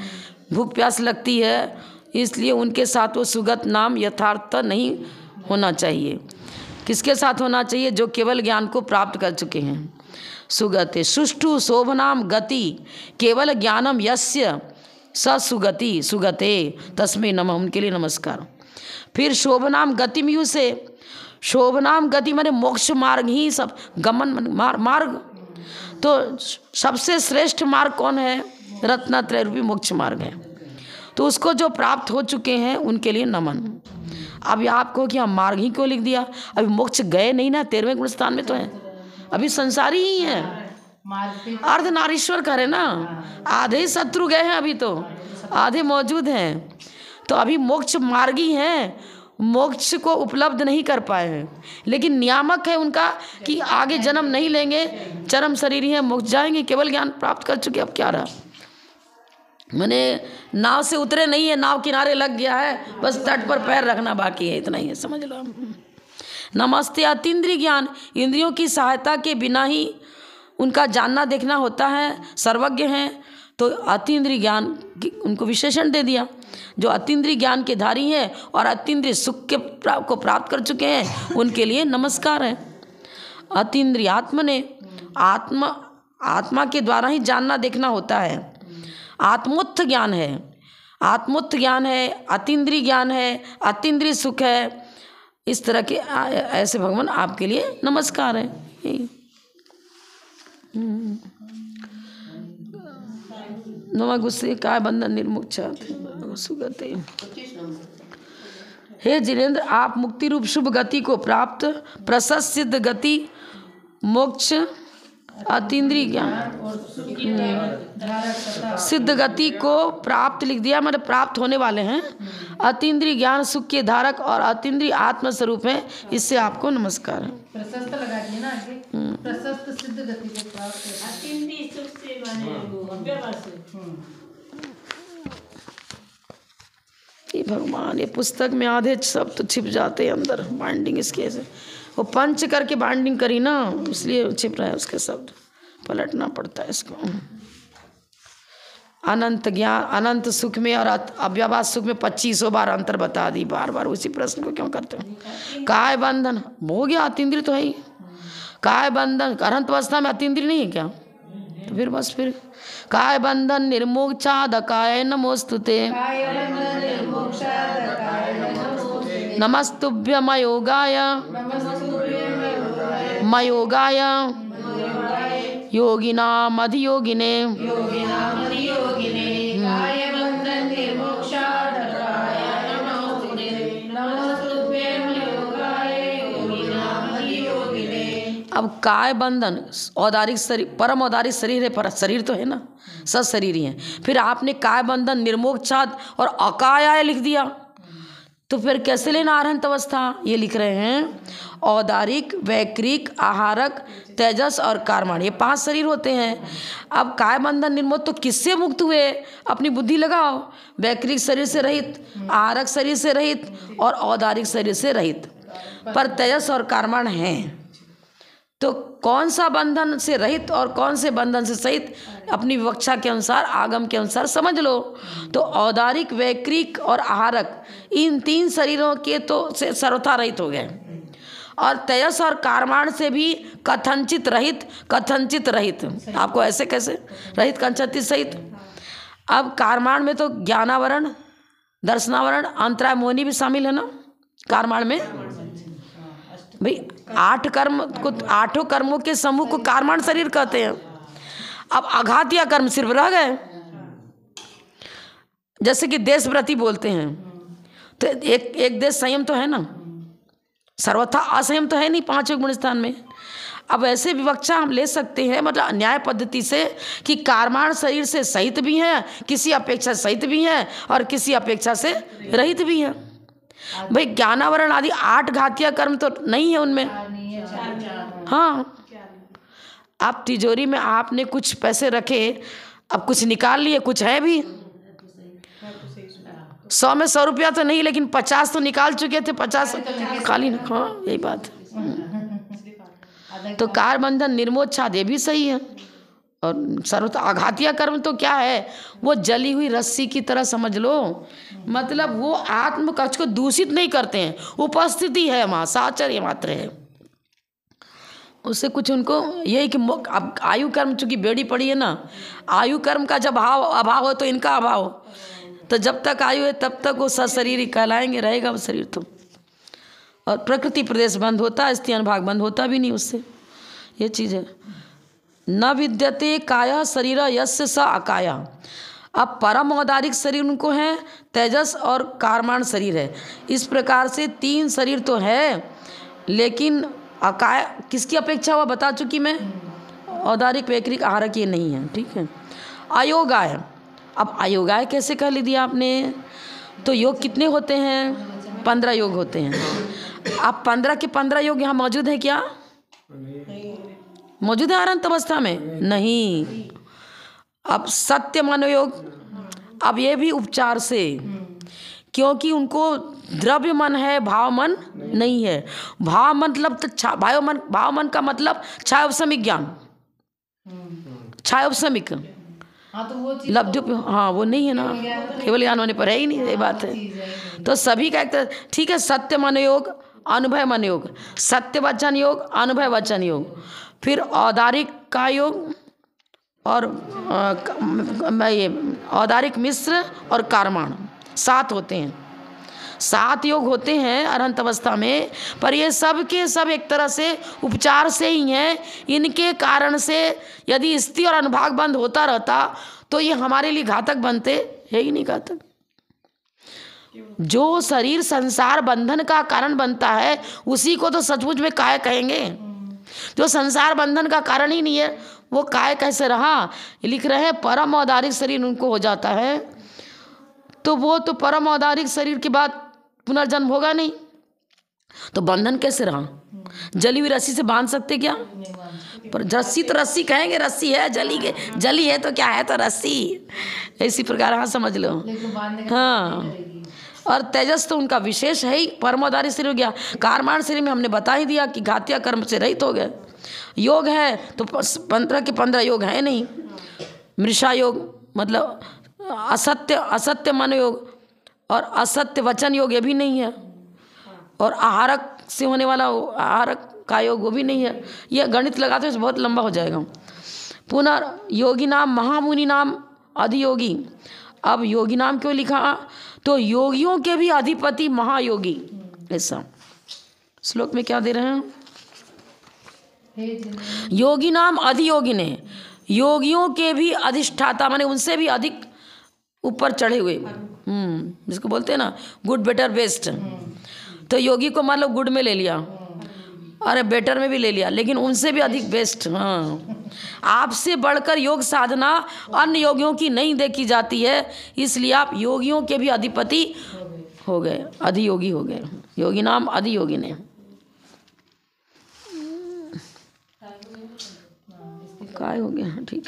भूख प्यास लगती है, इसलिए उनके साथ वो सुगत नाम यथार्थ नहीं होना चाहिए। किसके साथ होना चाहिए? जो केवल ज्ञान को प्राप्त कर चुके हैं। सुगते सुष्ठु शोभनाम गति केवल ज्ञानम यस्य स सुगति सुगते तस्मै नमः, उनके लिए नमस्कार। फिर शोभनाम गतिमयु से, शोभनाम गति माने मोक्ष मार्ग ही सब गमन मार्ग। तो सबसे श्रेष्ठ मार्ग कौन है? रत्नत्रय रूपी मोक्ष मार्ग है। तो उसको जो प्राप्त हो चुके हैं उनके लिए नमन। अभी आपको कि हम मार्ग ही क्यों लिख दिया? अभी मोक्ष गए नहीं ना, 13वें गुण स्थान में तो है, अभी संसारी ही है। अर्धनारीश्वर करे ना, आधे ही शत्रु गए हैं, अभी तो आधे मौजूद हैं। तो अभी मोक्ष मार्गी हैं, मोक्ष को उपलब्ध नहीं कर पाए हैं, लेकिन नियामक है उनका कि आगे जन्म नहीं लेंगे, चरम शरीर है, मोक्ष जाएंगे, केवल ज्ञान प्राप्त कर चुके। अब क्या रहा? मैंने नाव से उतरे नहीं है, नाव किनारे लग गया है, बस तट पर पैर रखना बाकी है, इतना ही है, समझ लो। नमस्ते अतीन्द्रिय ज्ञान, इंद्रियों की सहायता के बिना ही उनका जानना देखना होता है, सर्वज्ञ हैं। तो अतीन्द्रिय ज्ञान उनको विशेषण दे दिया। जो अतीन्द्रिय ज्ञान के धारी हैं और अतीन्द्रिय सुख को प्राप्त कर चुके हैं उनके लिए नमस्कार है। अतीन्द्रिय आत्मा ने आत्मा के द्वारा ही जानना देखना होता है। आत्मोत्थ ज्ञान है, आत्मोत्थ ज्ञान है, अतीन्द्रिय ज्ञान है, अतीन्द्रिय सुख है। इस तरह के ऐसे भगवान आपके लिए नमस्कार है। नवा गुस्से काय बंधन निर्मुक्त सुगते। हे जिनेन्द्र, आप मुक्ति रूप शुभ गति को प्राप्त प्रशस्त सिद्ध गति मोक्ष अतीन्द्रिय ज्ञान सिद्ध गति को प्राप्त लिख दिया, मतलब प्राप्त होने वाले हैं। अतीन्द्रिय ज्ञान सुख के धारक और अतीन्द्रिय आत्म स्वरूप है, इससे आपको नमस्कार है। प्रशस्त लगा दिए ना आगे, प्रशस्त सिद्ध गति को प्राप्त करते हैं। अतिंद्रिय सुख से माने वो अव्यवहार से। ये भगवान, ये पुस्तक में आधे शब्द तो छिप जाते हैं अंदर, बाइंडिंग इसके से वो पंच करके बाइंडिंग करी ना, इसलिए छिप रहा है उसके शब्द, पलटना पड़ता है इसको। अनंत ज्ञान, अनंत सुख में और अव्यवहार सुख में 2500 बार अंतर बता दी। बार बार उसी प्रश्न को क्यों करते हो? काय बंधन हो गया, अतीन्द्रिय तो है ही। काय बंधन अनंत अवस्था में अतीन्द्रिय नहीं है क्या? तो फिर बस फिर काय बंधन निर्मोक्षाद काय नमोस्तुते, नमस्तुभ्य मयोगाय मयोगाय योगिनाम अधियोगिने। अब काय बंधन औदारिक शरीर, परम औदारिक शरीर है, पर शरीर तो है ना, सब शरीर ही है। फिर आपने काय बंधन निर्मोक्षाद और अकायाय लिख दिया, तो फिर कैसे लेना अरहंत अवस्था? ये लिख रहे हैं औदारिक, वैक्रिक, आहारक, तेजस और कार्माण, ये 5 शरीर होते हैं। अब काय बंधन निर्मोक्त तो किससे मुक्त हुए? अपनी बुद्धि लगाओ, वैक्रिक शरीर से रहित, आहारक शरीर से रहित और औदारिक शरीर से रहित, पर तेजस और कार्माण हैं। तो कौन सा बंधन से रहित और कौन से बंधन से सहित अपनी विवक्षा के अनुसार, आगम के अनुसार समझ लो। तो औदारिक, वैक्रिक और आहारक, इन 3 शरीरों के तो से सर्वथा रहित हो गए, और तेजस और कार्माण से भी कथनचित रहित, कथनचित रहित। आपको ऐसे कैसे रहित, कथनचित सहित? अब कार्माण में तो ज्ञानावरण, दर्शनावरण, अंतराय मोहिनी भी शामिल है ना कार्माण में। भाई 8 कर्म को, 8 कर्मों के समूह को कार्माण शरीर कहते हैं। अब आघातीय कर्म सिर्फ रह गए, जैसे कि देशव्रती बोलते हैं, तो एक देश संयम तो है ना, सर्वथा असंयम तो है नहीं 5 गुण स्थान में। अब ऐसे विवक्षा हम ले सकते हैं, मतलब न्याय पद्धति से, कि कार्माण शरीर से सहित भी हैं, किसी अपेक्षा सहित भी हैं और किसी अपेक्षा से रहित भी हैं। भाई ज्ञानावरण आदि 8 घातीय कर्म तो नहीं है उनमें। हाँ, आप तिजोरी में आपने कुछ पैसे रखे, अब कुछ निकाल लिए, कुछ है भी 100 में 100 रुपया तो नहीं, लेकिन 50 तो निकाल चुके थे, 50 खाली ना। हाँ, यही बात है। तो कार बंधन निर्मोच्छाद ये भी सही है। और सर्वथा आघातीय कर्म तो क्या है? वो जली हुई रस्सी की तरह समझ लो, मतलब वो आत्म कक्ष को दूषित नहीं करते हैं, उपस्थिति है वहाँ, साचर्य मात्र है। उससे कुछ उनको यही कि अब आयु कर्म चूंकि बेड़ी पड़ी है ना, आयु कर्म का जब अभाव हो तो इनका अभाव, तो जब तक आयु है तब तक वो सशरीर ही कहलाएंगे, रहेगा वो शरीर तो। और प्रकृति प्रदेश बंद होता है, स्थिति अनुभाग बंद होता भी नहीं उससे, ये चीज़ है। न विद्यते काया शरीर यस्य स अकाया। अब परम औदारिक शरीर उनको है, तेजस और कार्माण शरीर है। इस प्रकार से 3 शरीर तो है, लेकिन अकाय किसकी अपेक्षा हुआ बता चुकी मैं, औदारिक, वैक्रिक, आहारक ये नहीं है, ठीक है। अयोगाय, अब अयोगाय कैसे कह दिया आपने? तो योग कितने होते हैं? 15 योग होते हैं। अब 15 के 15 योग यहाँ मौजूद है क्या? मौजूद है अनंत अवस्था में? नहीं। अब सत्य मनोयोग, अब ये भी उपचार से, क्योंकि उनको द्रव्य मन है, भाव मन नहीं है। भाव मतलब तो भाव मन का मतलब छायोपशमिक ज्ञान, छायोपशमिक। हाँ, तो वो लब्ध, हाँ वो नहीं है ना, केवल ज्ञान होने पर है ही नहीं, ये बात है। तो सभी का एक, ठीक है, सत्य मनोयोग, अनुभव मनोयोग, सत्य वचन योग, अनुभव वचन योग, फिर औदारिक का योग, और ये औदारिक मिश्र और कार्माण, 7 होते हैं। 7 योग होते हैं अरहंत अवस्था में, पर ये सब के सब एक तरह से उपचार से ही हैं। इनके कारण से यदि स्थिति और अनुभाग बंद होता रहता तो ये हमारे लिए घातक बनते, है ही नहीं घातक। जो शरीर संसार बंधन का कारण बनता है उसी को तो सचमुच में काय कहेंगे। जो संसार बंधन का कारण ही नहीं है वो काय कैसे रहा? लिख रहे हैं परम औदारिक शरीर उनको हो जाता है, तो वो तो परम औदारिक शरीर के बाद पुनर्जन्म होगा नहीं। तो बंधन कैसे रहा? जली हुई रस्सी से बांध सकते क्या? पर रस्सी तो रस्सी कहेंगे, रस्सी है, जली है तो क्या है, तो रस्सी। इसी प्रकार हाँ समझ लो। हाँ, और तेजस तो उनका विशेष है ही, परमोदारी शरीर हो गया। कारमान शरीर में हमने बता ही दिया कि घातिया कर्म से रहित हो गए। योग है तो 15 के 15 योग है नहीं। मृषा योग मतलब असत्य मन योग, और असत्य वचन योग ये भी नहीं है, और आहारक से होने वाला आहारक का योग वो भी नहीं है। ये गणित लगाते हैं बहुत लंबा हो जाएगा। पुनः योगी नाम महामुनि नाम अधियोगी। अब योगी नाम क्यों लिखा? तो योगियों के भी अधिपति महायोगी। ऐसा श्लोक में क्या दे रहे हैं? योगी नाम अधियोगी ने, योगियों के भी अधिष्ठाता, माने उनसे भी अधिक ऊपर चढ़े हुए। जिसको बोलते हैं ना गुड बेटर बेस्ट। तो योगी को मान लो गुड में ले लिया, अरे बेटर में भी ले लिया, लेकिन उनसे भी अधिक बेस्ट। हाँ, आपसे बढ़कर योग साधना अन्य योगियों की नहीं देखी जाती है, इसलिए आप योगियों के भी अधिपति हो गए, अधियोगी हो गए। योगी नाम अधियोगी ने। काय हो गया? ठीक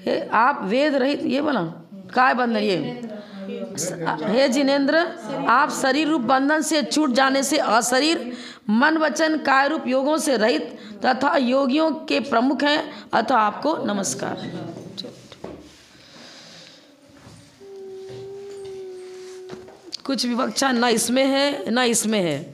है। आप वेद रहित, ये बना काय बंधन, ये हे जिनेंद्र, आप शरीर रूप बंधन से छूट जाने से अशरीर मन वचन काय रूप योगों से रहित तथा योगियों के प्रमुख हैं, अतः आपको नमस्कार। कुछ विवक्षा ना इसमें है ना इसमें है।